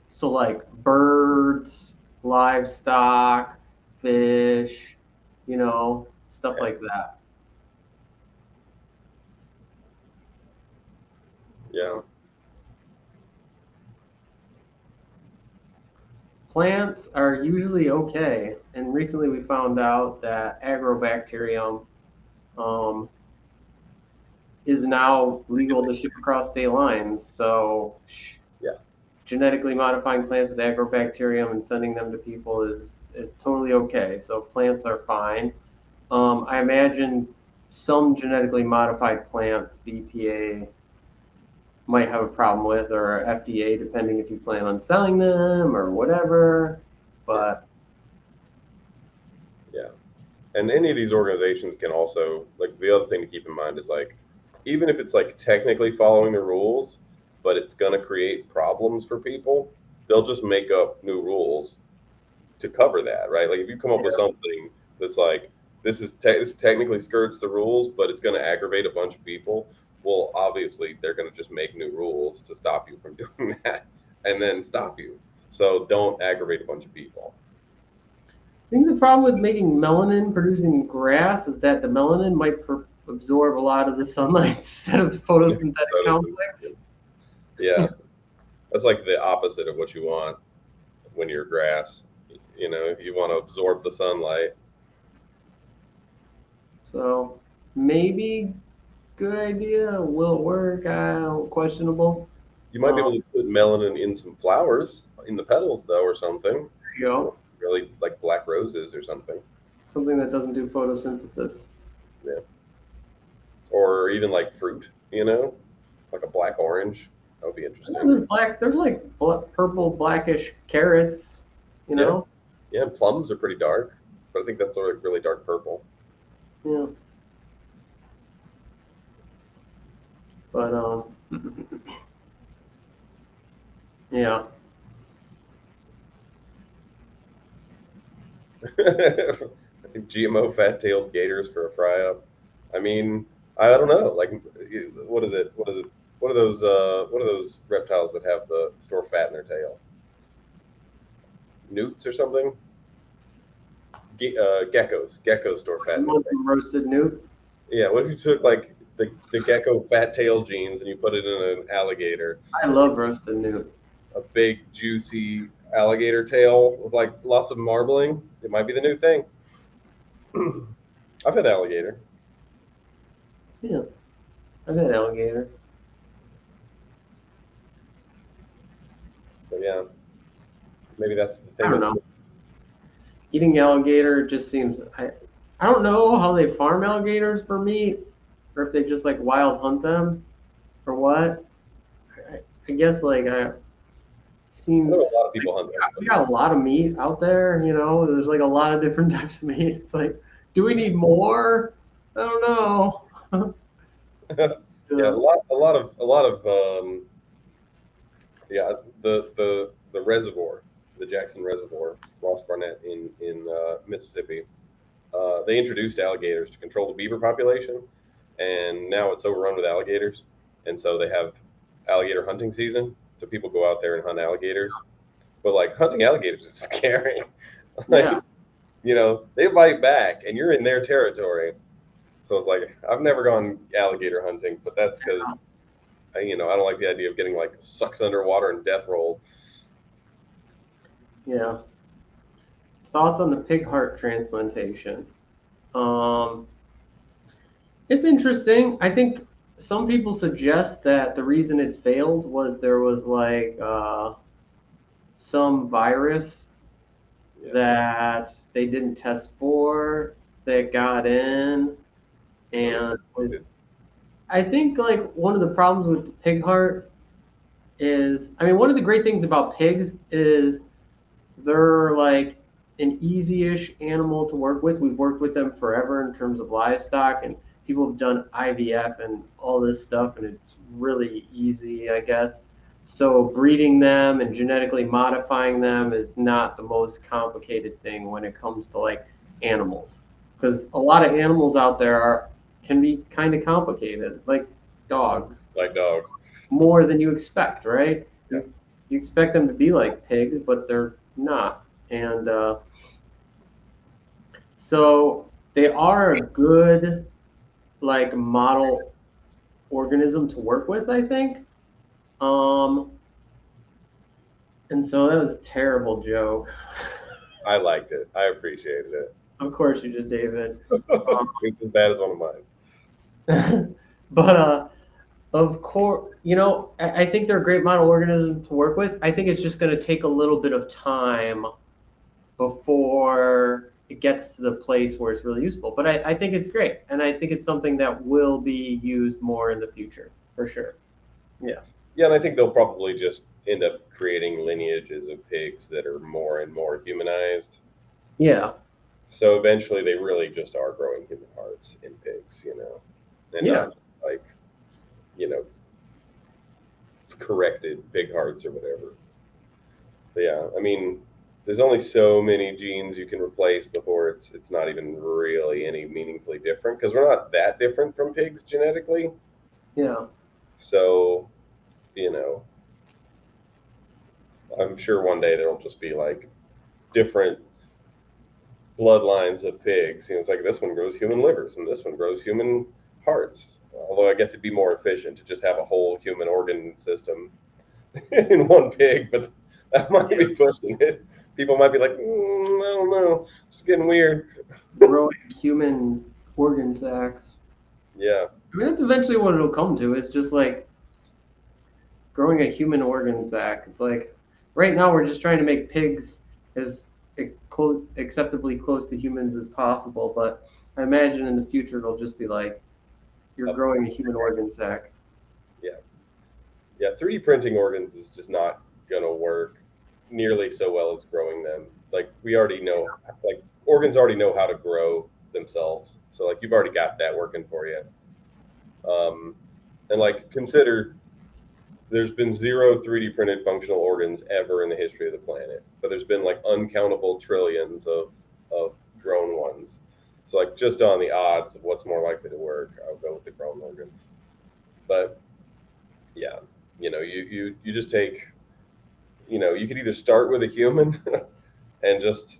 So like birds, livestock, fish, stuff Yeah. like that. Yeah. Plants are usually okay, and recently we found out that agrobacterium um, is now legal to ship across state lines. So Yeah. genetically modifying plants with agrobacterium and sending them to people is totally okay. So plants are fine. I imagine some genetically modified plants the EPA might have a problem with, or FDA, depending if you plan on selling them or whatever. Yeah. But Yeah. And any of these organizations can also like the other thing to keep in mind is like even if it's like technically following the rules, but it's gonna create problems for people, they'll just make up new rules to cover that, right? Like if you come up with something that's like this technically skirts the rules, but it's going to aggravate a bunch of people. Well, obviously they're going to just make new rules to stop you from doing that, and then stop you. So don't aggravate a bunch of people. I think the problem with making melanin producing grass is that the melanin might absorb a lot of the sunlight instead of the photosynthetic complex. Yeah, that's like the opposite of what you want when you're grass. You want to absorb the sunlight. So maybe good idea. Will it work? Questionable. You might be able to put melanin in some flowers, in the petals though, or something. There you go. Really like black roses or something. Something that doesn't do photosynthesis. Yeah. Or even like fruit, like a black orange. That would be interesting. Yeah, there's black. There's like purple, blackish carrots. You Yeah. know. Yeah, plums are pretty dark, but I think that's sort of really dark purple. Yeah. But yeah. GMO fat-tailed gators for a fry-up. I mean, I don't know. Like, what is it? What is it? What are those? What are those reptiles that have the store fat in their tail? Newts or something? Geckos. Geckos store fat in You their want tail. some roasted newt? Yeah. What if you took like the gecko fat tail genes and you put it in an alligator? I love roasted newt. A big juicy alligator tail with like lots of marbling. It might be the new thing. I've had alligator. Yeah. I've had alligator. But yeah, maybe that's the I thing don't that's know. Eating alligator just seems. I don't know how they farm alligators for meat, or if they just like wild hunt them, or what. I guess like I know a seems lot of like people hunt them. we got a lot of meat out there. There's like a lot of different types of meat. It's like, do we need more? I don't know. Yeah, Yeah. a lot of yeah, the the reservoir, the Jackson Reservoir, Ross Barnett in Mississippi. They introduced alligators to control the beaver population, and now it's overrun with alligators. And so they have alligator hunting season. So people go out there and hunt alligators. But like hunting alligators is scary. Yeah. Like, they bite back, and you're in their territory. So it's like I've never gone alligator hunting, but that's because I don't like the idea of getting like sucked underwater and death rolled. Yeah. Thoughts on the pig heart transplantation? Um, it's interesting. I think some people suggest that the reason it failed was there was like some virus Yeah. that they didn't test for that got in, and was, I think like one of the problems with the pig heart is, I mean, one of the great things about pigs is they're like an easy-ish animal to work with. We've worked with them forever in terms of livestock, and people have done IVF and all this stuff, and it's really easy, I guess. So breeding them and genetically modifying them is not the most complicated thing when it comes to like animals, because a lot of animals out there can be kind of complicated, like dogs, Like dogs. more than you expect, right? Yeah. You expect them to be like pigs, but they're not. And so they are a good like model organism to work with, I think. Um, and so that was a terrible joke. I liked it. I appreciated it. Of course you did, David. It's as bad as one of mine. But of course, I think they're a great model organism to work with. I think it's just going to take a little bit of time before it gets to the place where it's really useful. But I think it's great. And I think it's something that will be used more in the future, for sure. Yeah. Yeah, and I think they'll probably just end up creating lineages of pigs that are more and more humanized. Yeah. So eventually they really just are growing human hearts in pigs, and Yeah. not like, corrected pig hearts or whatever. But yeah, I mean, there's only so many genes you can replace before it's not even really any meaningfully different because we're not that different from pigs genetically. Yeah. So, you know, I'm sure one day there'll just be like different bloodlines of pigs. It's like this one grows human livers and this one grows human hearts. Although I guess it'd be more efficient to just have a whole human organ system in one pig, but that might be pushing it. People might be like, I don't know, it's getting weird. Growing human organ sacs. Yeah, I mean, that's eventually what it'll come to. It's just like growing a human organ sac. It's like right now we're just trying to make pigs as acceptably close to humans as possible. But I imagine in the future it'll just be like you're growing a human organ sac. yeah, yeah. 3D printing organs is just not gonna work nearly so well as growing them. Like we already know, like organs already know how to grow themselves. So like you've already got that working for you. And like consider there's been zero 3D printed functional organs ever in the history of the planet, but there's been like uncountable trillions of grown ones. So like just on the odds of what's more likely to work, I'll go with the grown organs. But yeah, you just take, you could either start with a human and just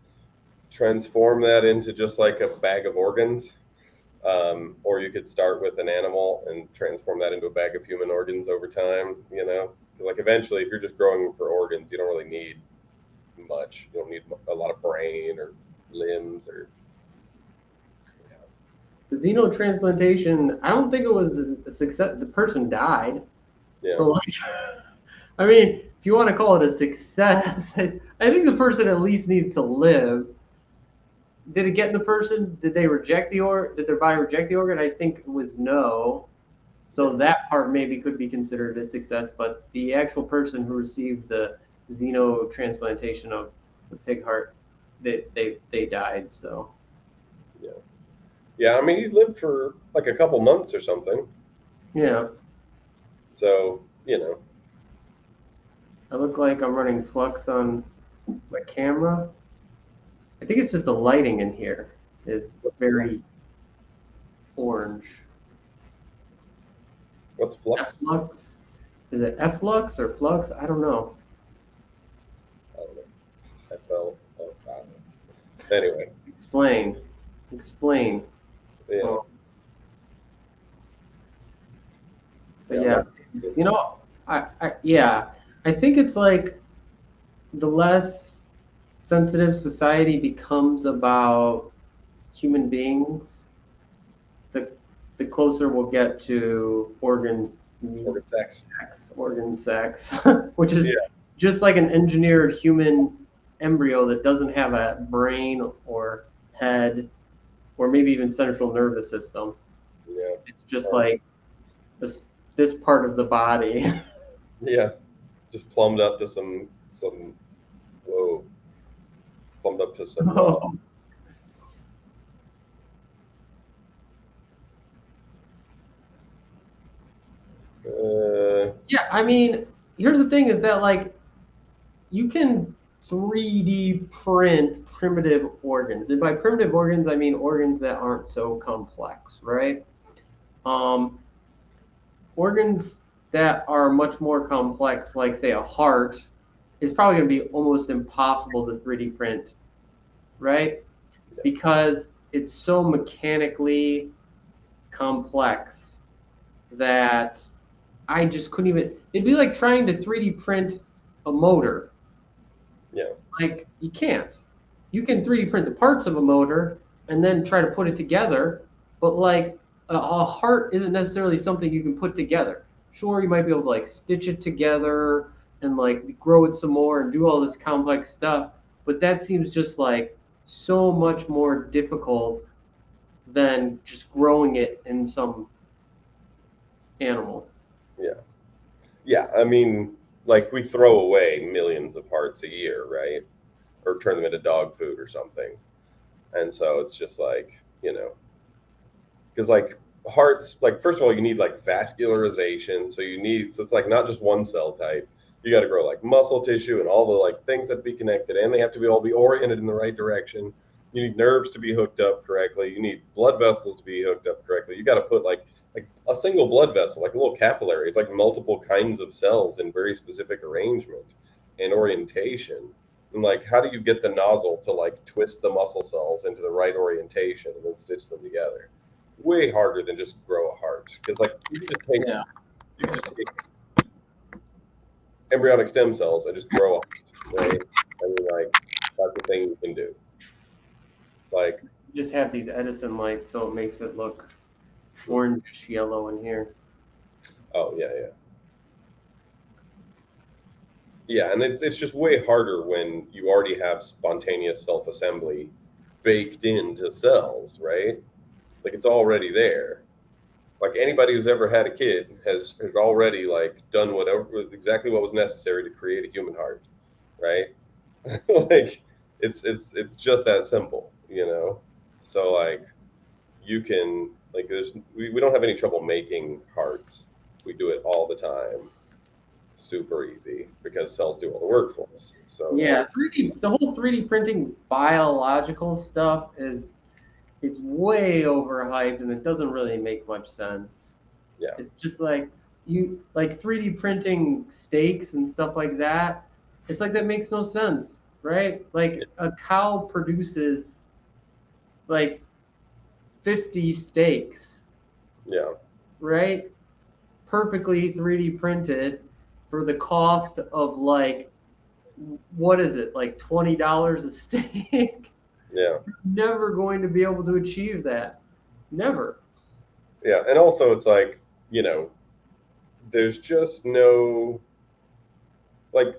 transform that into just like a bag of organs, or you could start with an animal and transform that into a bag of human organs over time. Like eventually, if you're just growing for organs, you don't really need much. You don't need a lot of brain or limbs or. The xenotransplantation, I don't think it was a success. The person died. Yeah. So, like, I mean, if you want to call it a success, I think the person at least needs to live. Did it get in the person? Did they reject the organ? Did their body reject the organ? I think it was no. So that part maybe could be considered a success, but the actual person who received the xenotransplantation of the pig heart, they died. So Yeah. Yeah, I mean, he lived for like a couple months or something. yeah, So, I look like I'm running flux on my camera. I think it's just the lighting in here is very orange. What's flux? Flux? Is it Flux or flux? I don't know. I don't know. FL. Oh, I don't know. Anyway, Explain. Explain. yeah, Oh, but yeah, I'm yeah, not. you know, yeah, I think it's like the less sensitive society becomes about human beings, the the closer we'll get to Organ sex. organ sex, which is Yeah, just like an engineered human embryo that doesn't have a brain or head or maybe even central nervous system. yeah, It's just like this part of the body. yeah. Just plumbed up to some. Whoa, plumbed up to some. Yeah, I mean, here's the thing: is that like you can 3D print primitive organs, and by primitive organs, I mean organs that aren't so complex, right? Um, Organs that are much more complex, like say a heart, is probably going to be almost impossible to 3D print, right? yeah, Because it's so mechanically complex that I just couldn't even. It'd be like trying to 3D print a motor. yeah, Like you can't. You can 3D print the parts of a motor and then try to put it together, but like a heart isn't necessarily something you can put together. Sure, you might be able to like stitch it together and like grow it some more and do all this complex stuff, but that seems just like so much more difficult than just growing it in some animal. yeah, yeah. I mean, like we throw away millions of hearts a year, right? Or turn them into dog food or something. And so it's just like, because like hearts, like first of all, you need like vascularization. So it's like not just one cell type. You got to grow like muscle tissue and all the like things that be connected, and they have to be all be oriented in the right direction. You need nerves to be hooked up correctly. You need blood vessels to be hooked up correctly. You got to put like a single blood vessel, like a little capillary. It's like multiple kinds of cells in very specific arrangement and orientation. And like, how do you get the nozzle to like twist the muscle cells into the right orientation and then stitch them together? Way harder than just grow a heart, because like Yeah. you can just take embryonic stem cells and just grow a heart, right? I mean, like that's the thing you can do. Like, You just have these Edison lights, so it makes it look orangish yellow in here. oh yeah, yeah, yeah, and it's just way harder when you already have spontaneous self assembly baked into cells, right? Like it's already there. Like anybody who's ever had a kid has already like done whatever exactly what was necessary to create a human heart, right? Like it's just that simple, so like you can like we don't have any trouble making hearts. We do it all the time, super easy, because cells do all the work for us. So like, Yeah, 3D, the whole 3D printing biological stuff is way overhyped and it doesn't really make much sense. yeah, It's just like you like 3D printing steaks and stuff like that. It's like that makes no sense, right? Like a cow produces like 50 steaks, yeah, right? Perfectly 3D printed for the cost of like what is it? Like $20 a steak? yeah, Never going to be able to achieve that. Never. yeah, and also it's like, there's just no, like,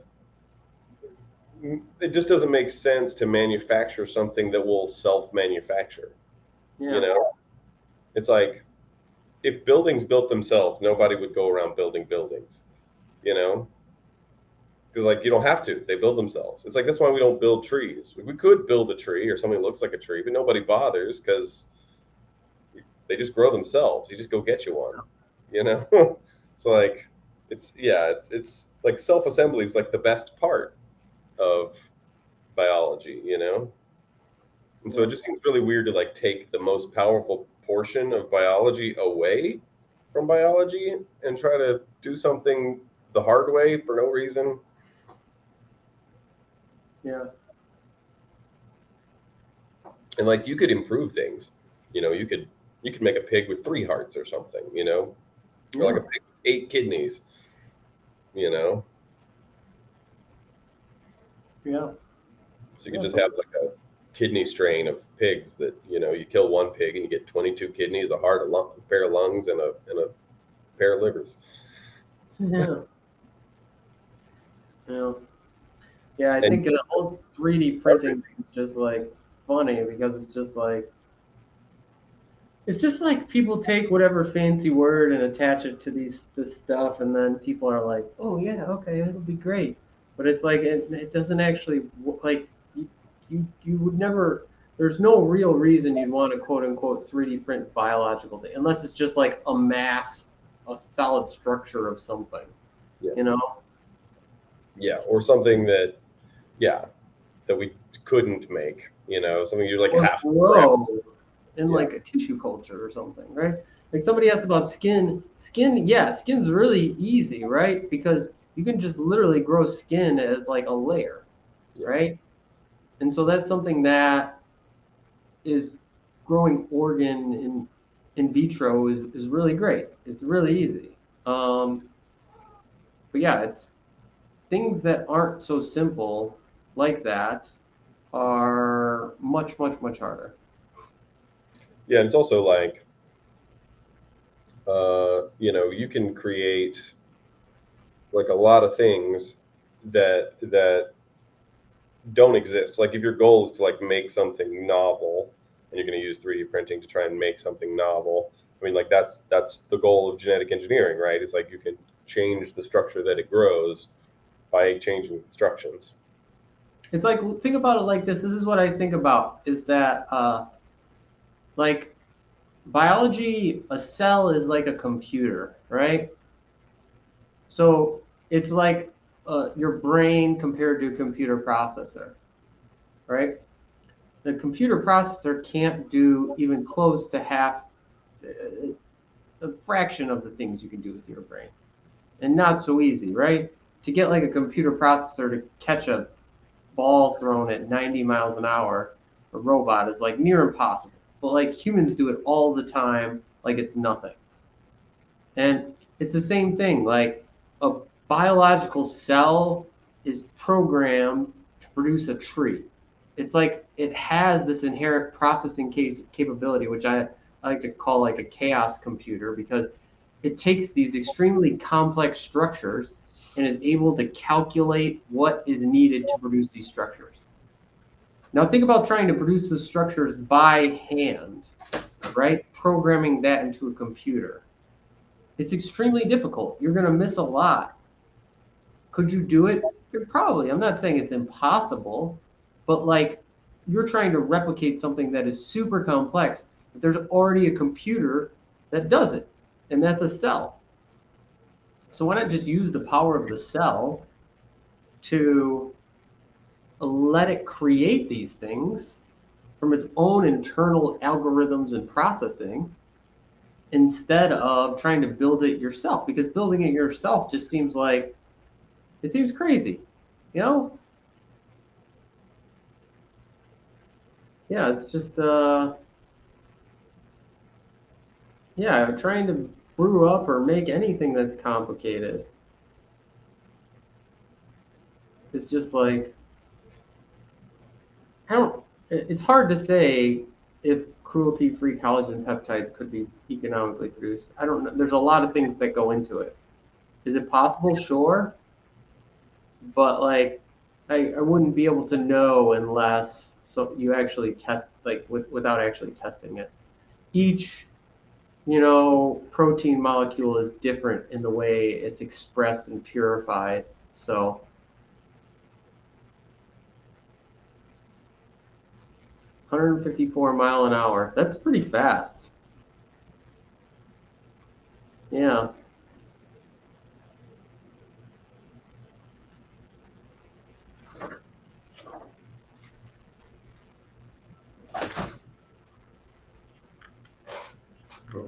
it just doesn't make sense to manufacture something that will self-manufacture. You Yeah. know, it's like if buildings built themselves, nobody would go around building buildings. You know, because like you don't have to; they build themselves. It's like that's why we don't build trees. We could build a tree or something that looks like a tree, but nobody bothers because they just grow themselves. You just go get you one. You know, so like it's yeah, it's like self-assembly is like the best part of biology, you know? And so it Yeah. just seems really weird to like take the most powerful portion of biology away from biology and try to do something the hard way for no reason. Yeah. And like you could improve things. You know, you could make a pig with 3 hearts or something, you know, or like Yeah. a pig with 8 kidneys, you know. Yeah. So you could Yeah. just So have like a kidney strain of pigs that, you know, you kill one pig and you get 22 kidneys, a heart, a pair of lungs, and a pair of livers. yeah. Yeah. Yeah. I And think the whole 3D printing thing is just like funny because it's just like people take whatever fancy word and attach it to this stuff, and then people are like, "Oh yeah, okay, it'll be great," but it's like it doesn't actually like you would never. There's no real reason you'd want to quote unquote 3D print biological thing unless it's just like a mass, a solid structure of something, yeah, you know? yeah, or something that, yeah, that we couldn't make, you know, something you like Or have to grab. grow in Yeah, like a tissue culture or something, right? Like somebody asked about skin. Skin, yeah, skin's really easy, right? Because you can just literally grow skin as like a layer, yeah, right? And so that's something that is growing organ in vitro is really great. It's really easy. But yeah, it's things that aren't so simple like that are much, much, much harder. yeah. And it's also like, you know, you can create like a lot of things that don't exist. Like if your goal is to like make something novel and you're going to use 3D printing to try and make something novel, I mean, like that's the goal of genetic engineering, right? It's like you can change the structure that it grows by changing instructions. It's like think about it like this. This is what I think about is that like biology, a cell is like a computer, right? So it's like your brain compared to a computer processor, right? The computer processor can't do even close to half, a fraction of the things you can do with your brain, and not so easy, right? To get like a computer processor to catch a ball thrown at 90 miles an hour, a robot is like near impossible. But like humans do it all the time, like it's nothing. And it's the same thing. Like a biological cell is programmed to produce a tree. It's like it has this inherent processing capability, which I like to call like a chaos computer because it takes these extremely complex structures and is able to calculate what is needed to produce these structures. Now think about trying to produce the structures by hand, right? Programming that into a computer. It's extremely difficult. You're going to miss a lot. Could you do it? Probably. I'm not saying it's impossible, but like you're trying to replicate something that is super complex. But there's already a computer that does it, and that's a cell. So why not just use the power of the cell to let it create these things from its own internal algorithms and processing instead of trying to build it yourself? Because building it yourself just seems like it seems crazy, you know? Yeah, it's just yeah, trying to brew up or make anything that's complicated. It's just like I don't. It's hard to say if cruelty-free collagen peptides could be economically produced. I don't know. There's a lot of things that go into it. Is it possible? Sure, but like I wouldn't be able to know unless so you actually test like without actually testing it. Each protein molecule is different in the way it's expressed and purified. So 154 mile an hour, that's pretty fast. Yeah.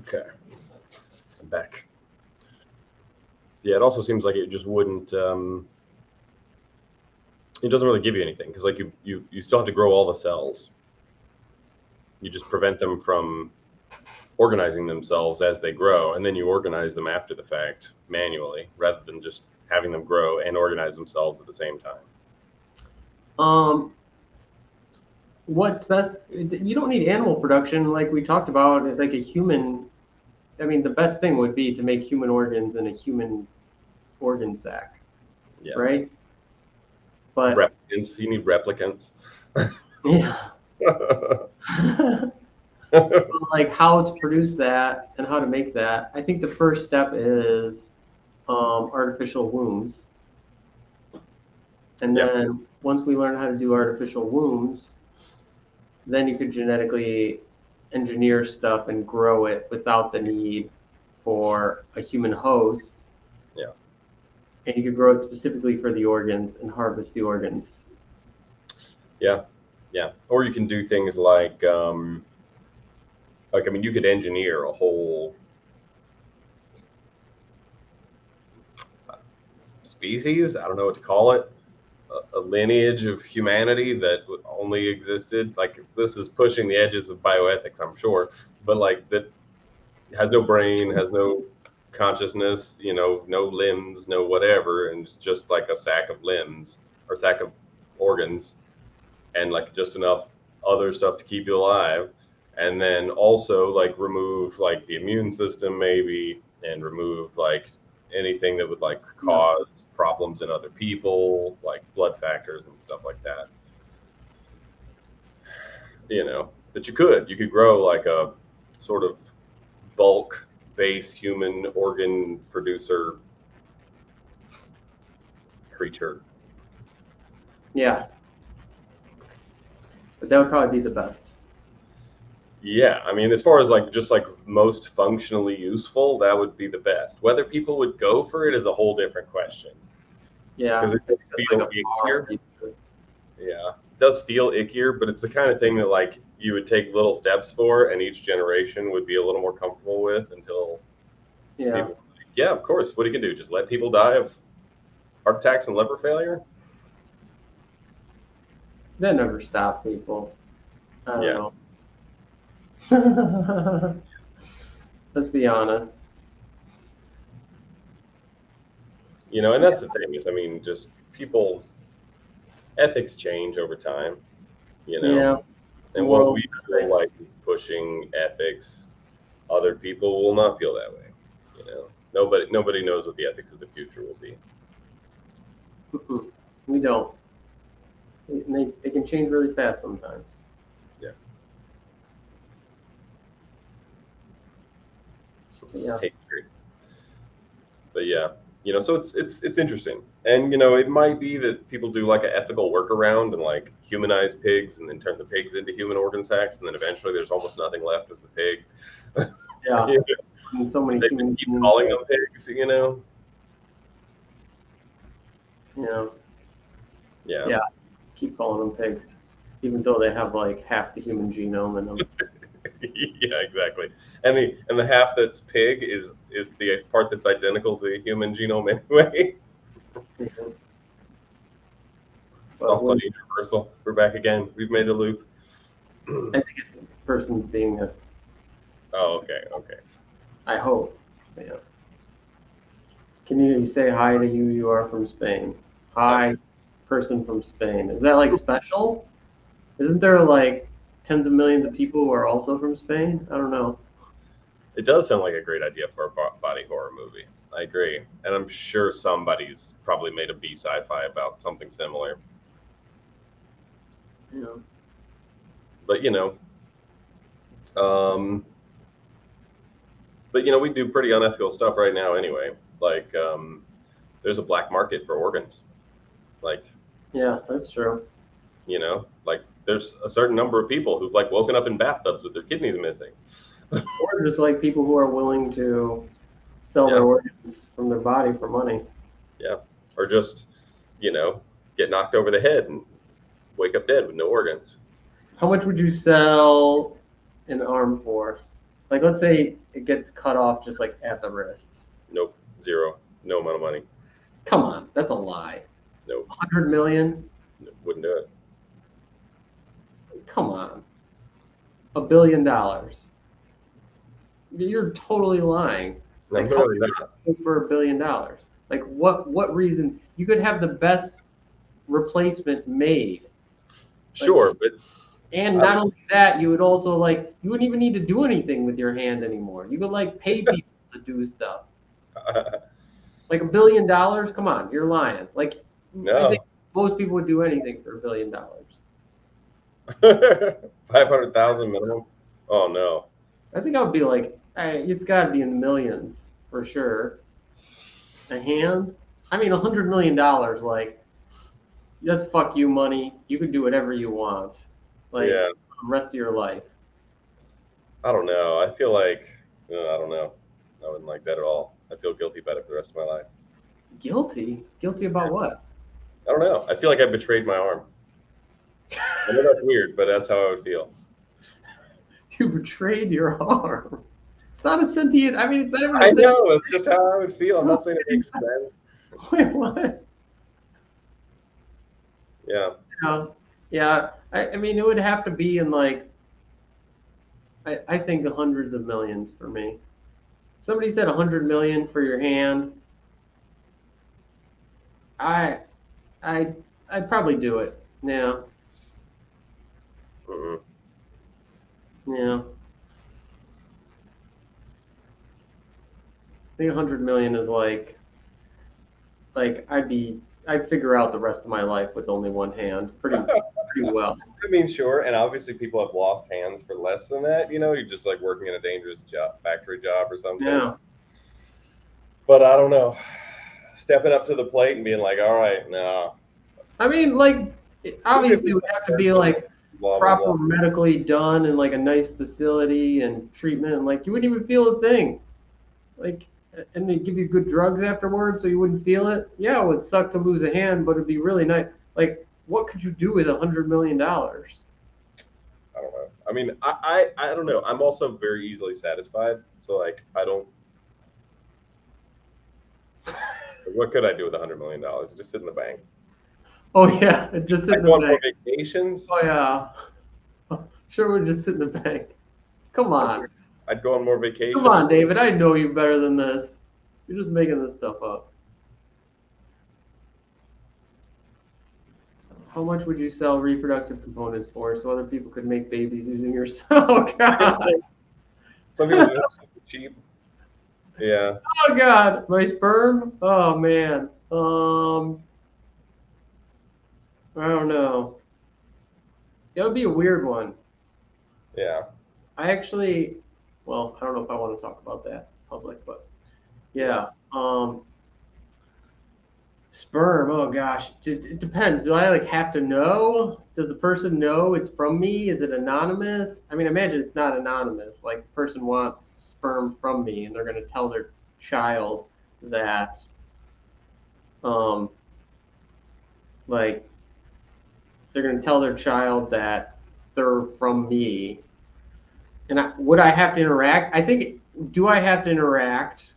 Okay, I'm back. Yeah, it also seems like it just wouldn't. It doesn't really give you anything because, like, you still have to grow all the cells. You just prevent them from organizing themselves as they grow, and then you organize them after the fact manually, rather than just having them grow and organize themselves at the same time. What's best? You don't need animal production like we talked about, like a human. I mean, the best thing would be to make human organs in a human organ sac, Yeah. right? But replicants, you need replicants. yeah. Like how to produce that and how to make that. I think the first step is artificial wombs. And Yep. then once we learn how to do artificial wombs, then you could genetically engineer stuff and grow it without the need for a human host. Yeah. And you could grow it specifically for the organs and harvest the organs. Yeah. Yeah. Or you can do things like I mean, you could engineer a whole species. I don't know what to call it. A lineage of humanity that only existed. Like, this is pushing the edges of bioethics, I'm sure, but like that has no brain, has no consciousness, you know, no limbs, no whatever, and it's just like a sack of limbs or sack of organs, and like just enough other stuff to keep you alive, and then also like remove like the immune system maybe, and remove like anything that would like cause problems in other people, like blood factors and stuff like that. You know, that you could grow like a sort of bulk based human organ producer creature. Yeah. But that would probably be the best. Yeah, I mean, as far as like just like most functionally useful, that would be the best. Whether people would go for it is a whole different question. Yeah. Because it does feel like ickier. Yeah, it does feel ickier, but it's the kind of thing that like you would take little steps for, and each generation would be a little more comfortable with until people. Yeah, of course. What you can do, just let people die of heart attacks and liver failure. That never stop people. I don't know. Let's be honest. You know, and that's the thing is, I mean, just people, ethics change over time, you know. Yeah. And what we feel like is pushing ethics, other people will not feel that way. You know, nobody knows what the ethics of the future will be. We don't. They can change really fast sometimes. Yeah. Yeah. But yeah, you know, so it's interesting, and you know, it might be that people do like an ethical workaround and like humanize pigs, and then turn the pigs into human organ sacs, and then eventually there's almost nothing left of the pig. Yeah. You know? And so many humans keep calling them pigs, you know. Yeah. Yeah. Yeah. Keep calling them pigs, even though they have like half the human genome in them. Yeah, exactly. And the half that's pig is the part that's identical to the human genome anyway. Mm-hmm. Thoughts on universal. We're back again. We've made the loop. I think it's the person being a. Oh, okay, okay. I hope. Yeah. Can you say hi to you? You are from Spain. Hi, person from Spain. Is that like special? Isn't there like tens of millions of people who are also from Spain? I don't know. It does sound like a great idea for a body horror movie. I agree, and I'm sure somebody's probably made a B sci-fi about something similar. Yeah. But you know, but you know, we do pretty unethical stuff right now anyway. Like, there's a black market for organs. Like, yeah, that's true. You know, like there's a certain number of people who've like woken up in bathtubs with their kidneys missing. Or just like people who are willing to sell their organs from their body for money. Yeah. Or just, you know, get knocked over the head and wake up dead with no organs. How much would you sell an arm for? Like, let's say it gets cut off just like at the wrist. Nope. Zero. No amount of money. Come on, that's a lie. Nope. 100 million? Wouldn't do it. Come on. $1 billion. You're totally lying. I'm Like, how really not. for $1 billion? Like, what reason? You could have the best replacement made. Sure, but And not only that, you would also like you wouldn't even need to do anything with your hand anymore. You could like pay people to do stuff. Like $1 billion? Come on, you're lying. Like I think no. most people would do anything for $1 billion. 500,000 minimum. Oh no. I think I would be like, it's got to be in the millions for sure. A hand? I mean, $100 million. Like that's fuck you money. You can do whatever you want. Like Yeah. the rest of your life. I don't know. I feel like I don't know. I wouldn't like that at all. I feel guilty about it for the rest of my life. Guilty? Guilty about what? I don't know. I feel like I betrayed my arm. I know that's weird, but that's how I would feel. You betrayed your arm. It's not a sentient. I mean, it's not even a I sentient. know. It's just how I would feel. I'm not saying it makes sense. Wait, what? Yeah. Yeah. I mean, it would have to be in like, I think the hundreds of millions for me. Somebody said 100 million for your hand. I, I, I'd probably do it. Yeah. Mm-mm. Yeah. I think 100 million is like I'd figure out the rest of my life with only one hand pretty well. I mean, sure. And obviously, people have lost hands for less than that. You know, you're just like working in a dangerous job, factory job or something. Yeah. But I don't know. Stepping up to the plate and being like, all right, no. I mean, like, obviously, it would have to be like Blah, blah, proper blah. medically done in like a nice facility and treatment, and like you wouldn't even feel a thing. Like, and they give you good drugs afterwards, so you wouldn't feel it. Yeah, it would suck to lose a hand, but it'd be really nice. Like, what could you do with $100 million? I don't know. I mean, I don't know. I'm also very easily satisfied. So, like, I don't. What could I do with $100 million? Just sit in the bank. Oh yeah, just sit I'd in go the on more bank. vacations. Oh yeah, sure would just sit in the bank. Come on, I'd go on more vacations. come on, David. I know you better than this. You're just making this stuff up. How much would you sell reproductive components for so other people could make babies using your cell? Oh God. Some people do that super cheap. Yeah. Oh God, my sperm. Oh man. I don't know. That would be a weird one. Yeah. I actually, well, I don't know if I want to talk about that in public, but yeah. Sperm. Oh gosh, it depends. Do I like have to know? Does the person know it's from me? Is it anonymous? I mean, imagine it's not anonymous. Like the person wants sperm from me, and they're going to tell their child that, um, like they're going to tell their child that they're from me. And would I have to interact? I think. Do I have to interact?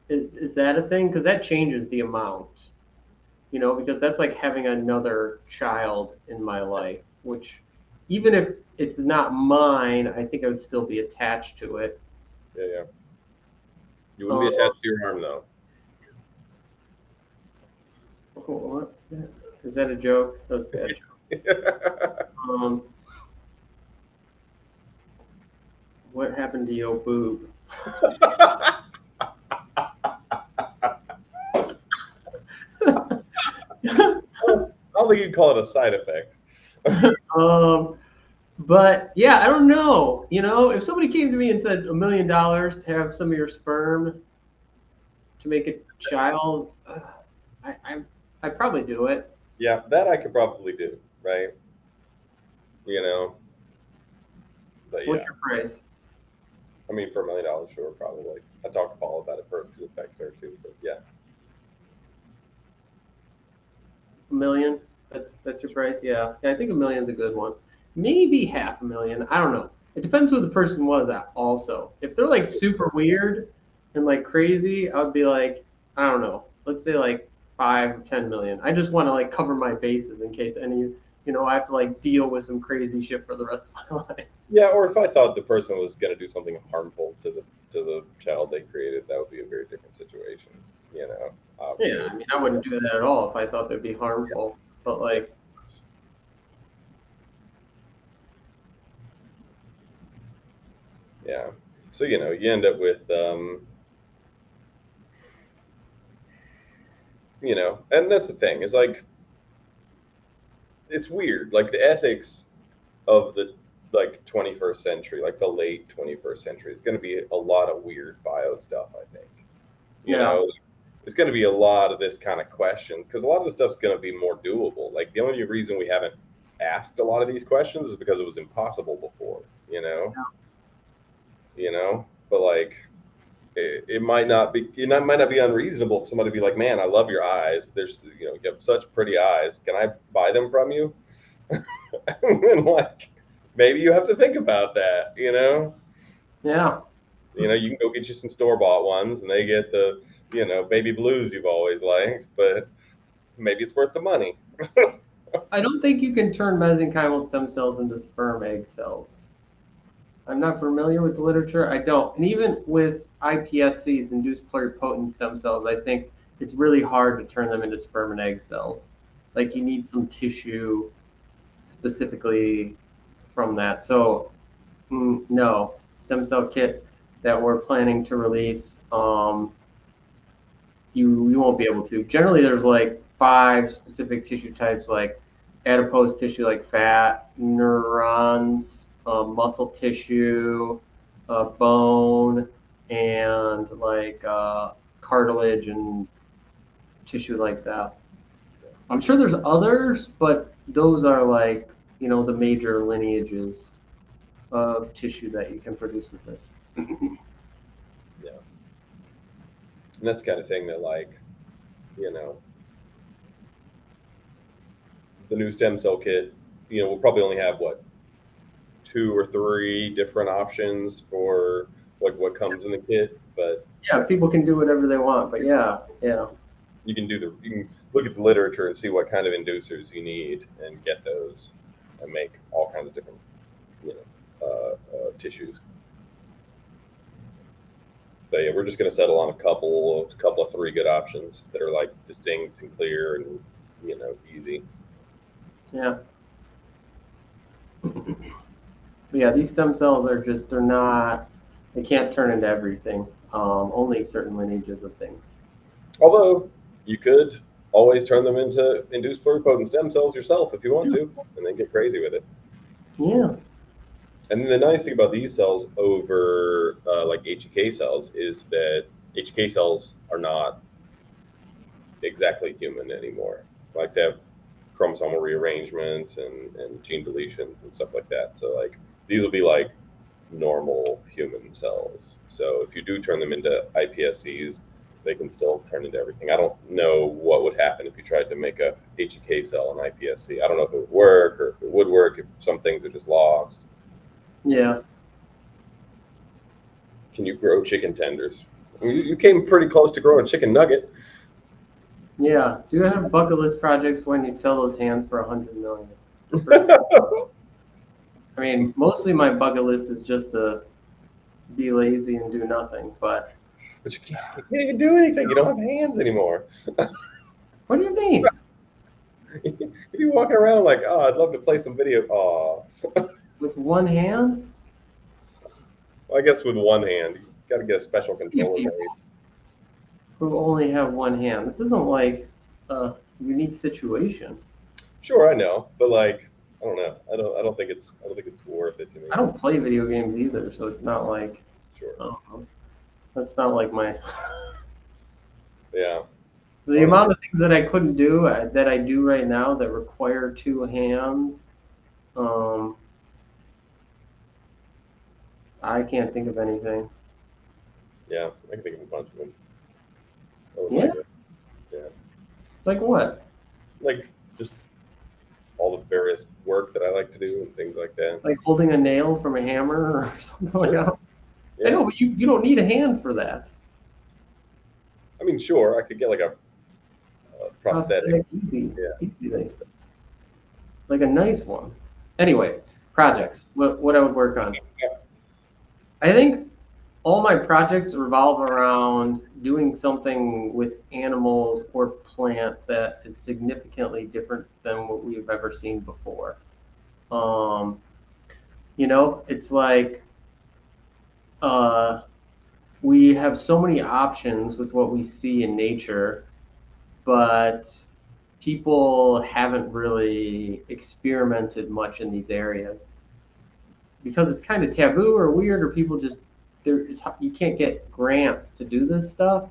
Is that a thing? Because that changes the amount. Because that's like having another child in my life, which even if it's not mine, I think I would still be attached to it. Yeah. Yeah. You wouldn't be attached to your arm, though. What? Is that a joke? That was a bad joke. What happened to your boob? I don't think you'd call it a side effect. But yeah, I don't know. If somebody came to me and said $1 million to have some of your sperm to make a child, I'd probably do it. Yeah, that I could probably do, right? But yeah. What's your price? I mean, for $1 million, sure, probably. I talked to Paul about it first because it affects her too. But yeah. $1 million? That's your price? Yeah. I think $1 million's a good one. Maybe $500,000. I don't know. It depends who the person was at also. If they're like super weird and like crazy, I would be like, I don't know, let's say like 5 or 10 million. I just want to like cover my bases in case I have to like deal with some crazy shit for the rest of my life. Yeah, or if I thought the person was going to do something harmful to the child they created, that would be a very different situation. You know, Yeah, obviously. I mean, I wouldn't do that at all if I thought they'd be harmful. But Yeah. like, Yeah. So you end up with and that's the thing. It's like it's weird. Like the ethics of the 21st century, like the late 21st century, is going to be a lot of weird bio stuff. I think. You yeah, know, it's going to be a lot of this kind of questions because a lot of the stuff's going to be more doable. Like the only reason we haven't asked a lot of these questions is because it was impossible before. But like it might not be might not be unreasonable for somebody to be like, man, I love your eyes. There's you have such pretty eyes. Can I buy them from you? And like maybe you have to think about that. yeah. You can go get you some store bought ones, and they get the baby blues you've always liked, but maybe it's worth the money. I don't think you can turn mesenchymal stem cells into sperm egg cells. I'm not familiar with the literature. I don't. And even with iPSCs, induced pluripotent stem cells, I think it's really hard to turn them into sperm and egg cells. Like you need some tissue specifically from that. So, no, stem cell kit that we're planning to release, you won't be able to. Generally, there's like 5 specific tissue types, like adipose tissue, like fat, neurons, muscle tissue, bone, and like cartilage and tissue like that. I'm sure there's others, but those are like the major lineages of tissue that you can produce with this. Yeah, and that's the kind of thing that you know the new stem cell kit, we'll probably only have what 2 or 3 different options for like what comes in the kit, but Yeah, people can do whatever they want, but yeah, yeah. you can look at the literature and see what kind of inducers you need and get those and make all kinds of different tissues. But yeah, we're just going to settle on a couple of 3 good options that are like distinct and clear and easy. Yeah. But yeah, these stem cells are just, they can't turn into everything. Only certain lineages of things. Although you could always turn them into induced pluripotent stem cells yourself if you want to, and then get crazy with it. Yeah. And then the nice thing about these cells over like HEK cells is that HEK cells are not exactly human anymore. Like they have chromosomal rearrangement and gene deletions and stuff like that. So like these will be like normal human cells. So if you do turn them into iPSCs, they can still turn into everything. I don't know what would happen if you tried to make a HEK cell an iPSC. I don't know if it would work or if it would work, if some things are just lost. Yeah. Can you grow chicken tenders? You came pretty close to growing a chicken nugget. Yeah. Do you have bucket list projects when you sell those hands for 100 million? I mean, mostly my bucket list is just to be lazy and do nothing. But But you can't even do anything. You don't have hands anymore. what do you mean? You'd be walking around like, oh, I'd love to play some video. Oh, With one hand? well, I guess with one hand, you got to get a special controller made. Who only have one hand. This isn't like a unique situation. Sure, I know, but like, I don't know. I don't think it's worth it to me. I don't play video games either, so it's not like Sure. that's not like my Yeah. the amount of things that I couldn't do that I do right now that require 2 hands. Um, I can't think of anything. Yeah, I can think of a bunch of them. I would Yeah, like it. Yeah. like what? Like just all the various work that I like to do and things like that. Like holding a nail from a hammer or something like Sure. that. I Yeah. know, but you don't need a hand for that. I mean, sure, I could get like a prosthetic. Prosthetic, easy, Yeah. easy, like a nice one. Anyway, projects. What I would work on. Yeah. I think all my projects revolve around doing something with animals or plants that is significantly different than what we've ever seen before. Um, it's like uh, we have so many options with what we see in nature, but people haven't really experimented much in these areas because it's kind of taboo or weird, or people just you can't get grants to do this stuff.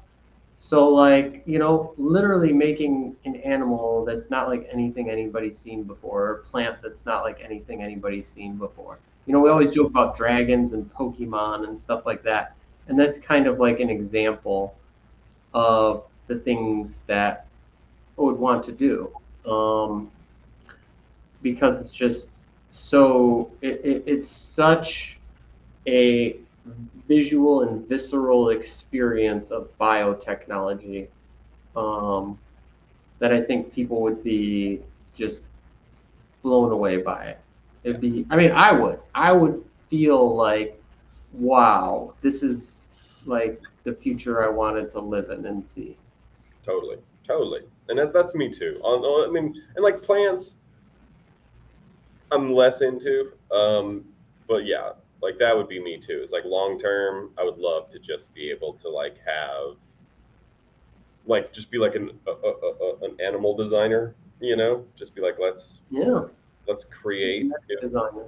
So like, literally making an animal that's not like anything anybody's seen before, or a plant that's not like anything anybody's seen before. We always joke about dragons and Pokemon and stuff like that. And that's kind of like an example of the things that I would want to do. Because it's just it's such a visual and visceral experience of biotechnology, um, that I think people would be just blown away by it. Yeah. I would feel like, wow, this is like the future I wanted to live in and see. Totally. Totally. And that's me too. I mean, and like plants, I'm less into. But yeah, like that would be me too. It's like long term, I would love to just be able to like have like just be like an animal designer, just be like Yeah, let's create, genetic designer.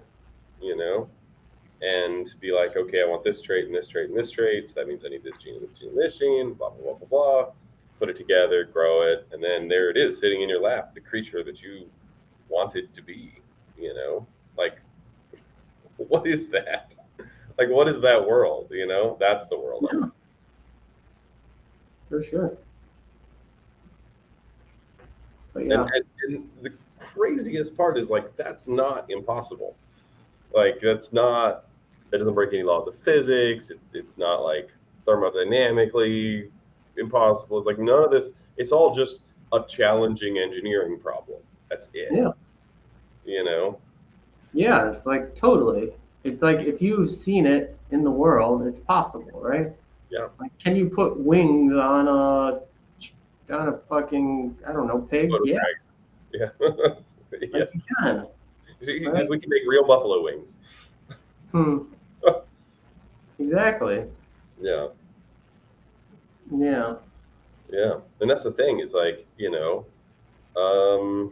you know, and be like, okay, I want this trait and this trait and this trait. So that means I need this gene and this gene and this gene, blah blah blah blah blah. Put it together, grow it, and then there it is, sitting in your lap, the creature that you wanted to be. Like what is that? Like what is that world? That's the world I'm in. Yeah, for sure. But And, yeah, and and the craziest part is like that's not impossible. Like that's not that doesn't break any laws of physics. It's not like thermodynamically impossible. It's like none of this. It's all just a challenging engineering problem. That's it. yeah, You know? yeah. It's like totally. It's like if you've seen it in the world, it's possible, right? Yeah. Like, can you put wings on a fucking, I don't know, pig? Photo Yeah, drag. Yeah. Yeah. like you can, See, right? we can make real buffalo wings. Hmm. Exactly. Yeah. Yeah. Yeah. And that's the thing is um,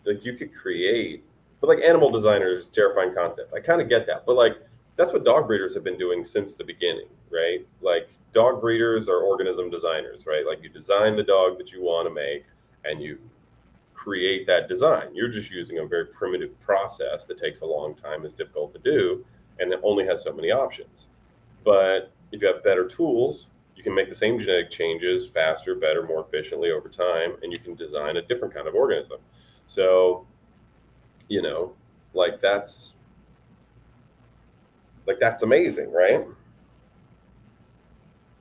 like you could create, but like animal designers, terrifying concept. I kind of get that, but like that's what dog breeders have been doing since the beginning, right? Like dog breeders are organism designers, right? Like you design the dog that you want to make, and you create that design. You're just using a very primitive process that takes a long time, is difficult to do, and it only has so many options. But if you have better tools, you can make the same genetic changes faster, better, more efficiently over time, and you can design a different kind of organism. So, you know, like that's that's amazing, right?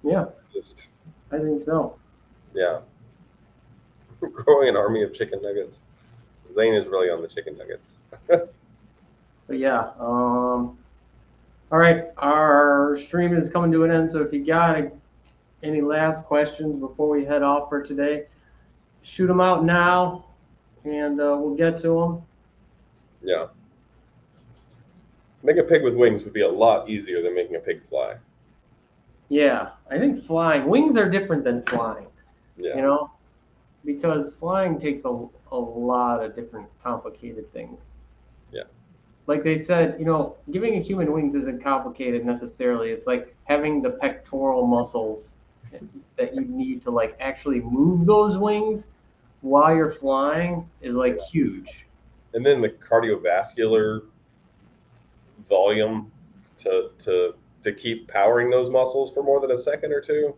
Yeah. Just I think so. yeah, growing an army of chicken nuggets. Zane is really on the chicken nuggets. But yeah. All right. Our stream is coming to an end. So if you got any last questions before we head off for today, shoot them out now, and we'll get to them. Yeah, making a pig with wings would be a lot easier than making a pig fly. Yeah. I think flying wings are different than flying. Yeah, You know, because flying takes a lot of different complicated things. yeah, Like they said, giving a human wings isn't complicated necessarily. It's like having the pectoral muscles that you need to like actually move those wings while you're flying is like yeah. huge. And then the cardiovascular volume to keep powering those muscles for more than a second or two,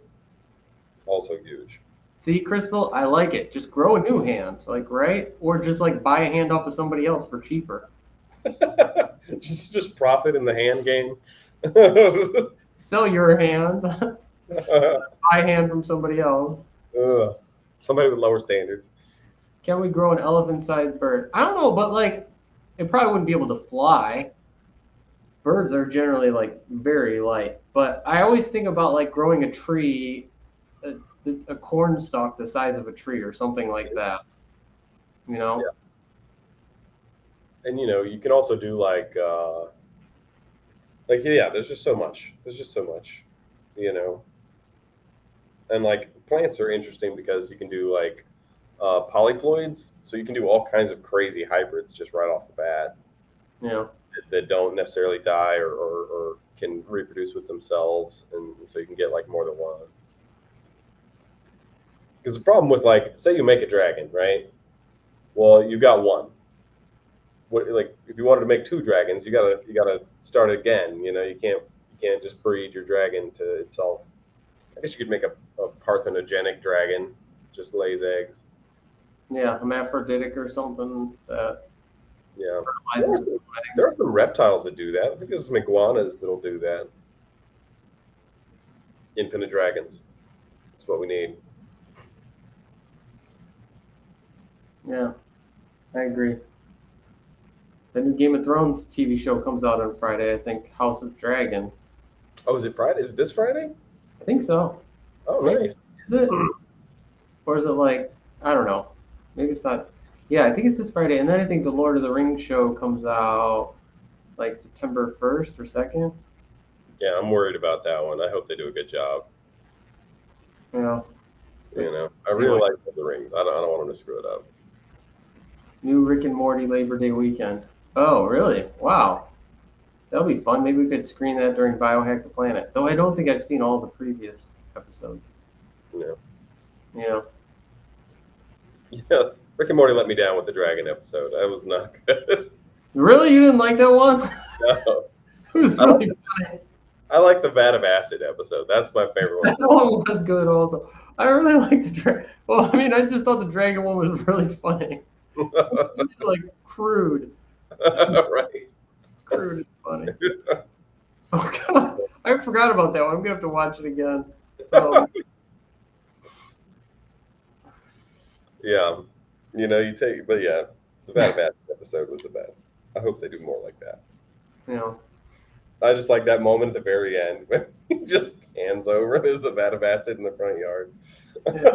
also huge. See, Crystal, I like it. Just grow a new hand, like, right? Or just like buy a hand off of somebody else for cheaper. Just profit in the hand game. Sell your hand, buy a hand from somebody else. Ugh. Somebody with lower standards. Can we grow an elephant-sized bird? I don't know, but like, it probably wouldn't be able to fly. Birds are generally like very light, but I always think about like growing a tree, a, a corn stalk the size of a tree or something like that. You know? Yeah. And you can also do like yeah, there's just so much. There's just so much, you know. And like plants are interesting because you can do like polyploids, so you can do all kinds of crazy hybrids just right off the bat Yeah. that don't necessarily die or can reproduce with themselves, and so you can get like more than one. Because the problem with like, say you make a dragon, right? Well, you got one. What, like if you wanted to make two dragons, you gotta start again. You can't just breed your dragon to itself. I guess you could make a parthenogenic dragon, just lays eggs. Yeah, hermaphroditic or something that Yeah. There are fertilizes some, there eggs. are some reptiles that do that. I think there's some iguanas that'll do that. Infinite dragons. That's what we need. Yeah, I agree. The new Game of Thrones TV show comes out on Friday, I think, House of Dragons. Oh, is it Friday? Is it this Friday? I think so. Oh, Maybe. nice. Is it? Or is it like, I don't know. Maybe it's not. Yeah, I think it's this Friday. And then I think the Lord of the Rings show comes out like September 1st or 2nd. Yeah, I'm worried about that one. I hope they do a good job. Yeah. I really like the rings. I don't want them to screw it up. New Rick and Morty Labor Day weekend. Oh, really? Wow. That'll be fun. Maybe we could screen that during Biohack the Planet. Though I don't think I've seen all the previous episodes. Yeah. Yeah. Yeah. Rick and Morty let me down with the dragon episode. That was not good. Really? You didn't like that one? No. It was really funny. I like the vat of acid episode. That's my favorite one. That one was good also. I really liked the dragon. Well, I mean, I just thought the dragon one was really funny. Like crude. Right. Crude is funny. Oh god, I forgot about that one. I'm gonna have to watch it again. Yeah. But yeah, the vat of acid episode was the best. I hope they do more like that. Yeah. I just like that moment at the very end when he just pans over. There's the vat of acid in the front yard. Yeah.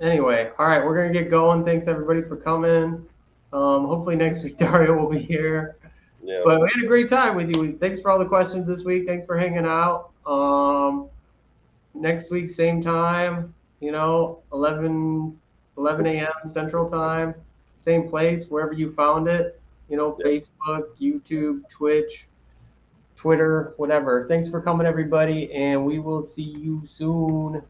Anyway, all right, we're gonna get going. Thanks everybody for coming. Hopefully next week Dario will be here. Yeah. But we had a great time with you. Thanks for all the questions this week. Thanks for hanging out. Next week, same time, 11 a.m. Central Time, same place, wherever you found it, Yep. Facebook, YouTube, Twitch, Twitter, whatever. Thanks for coming, everybody, and we will see you soon.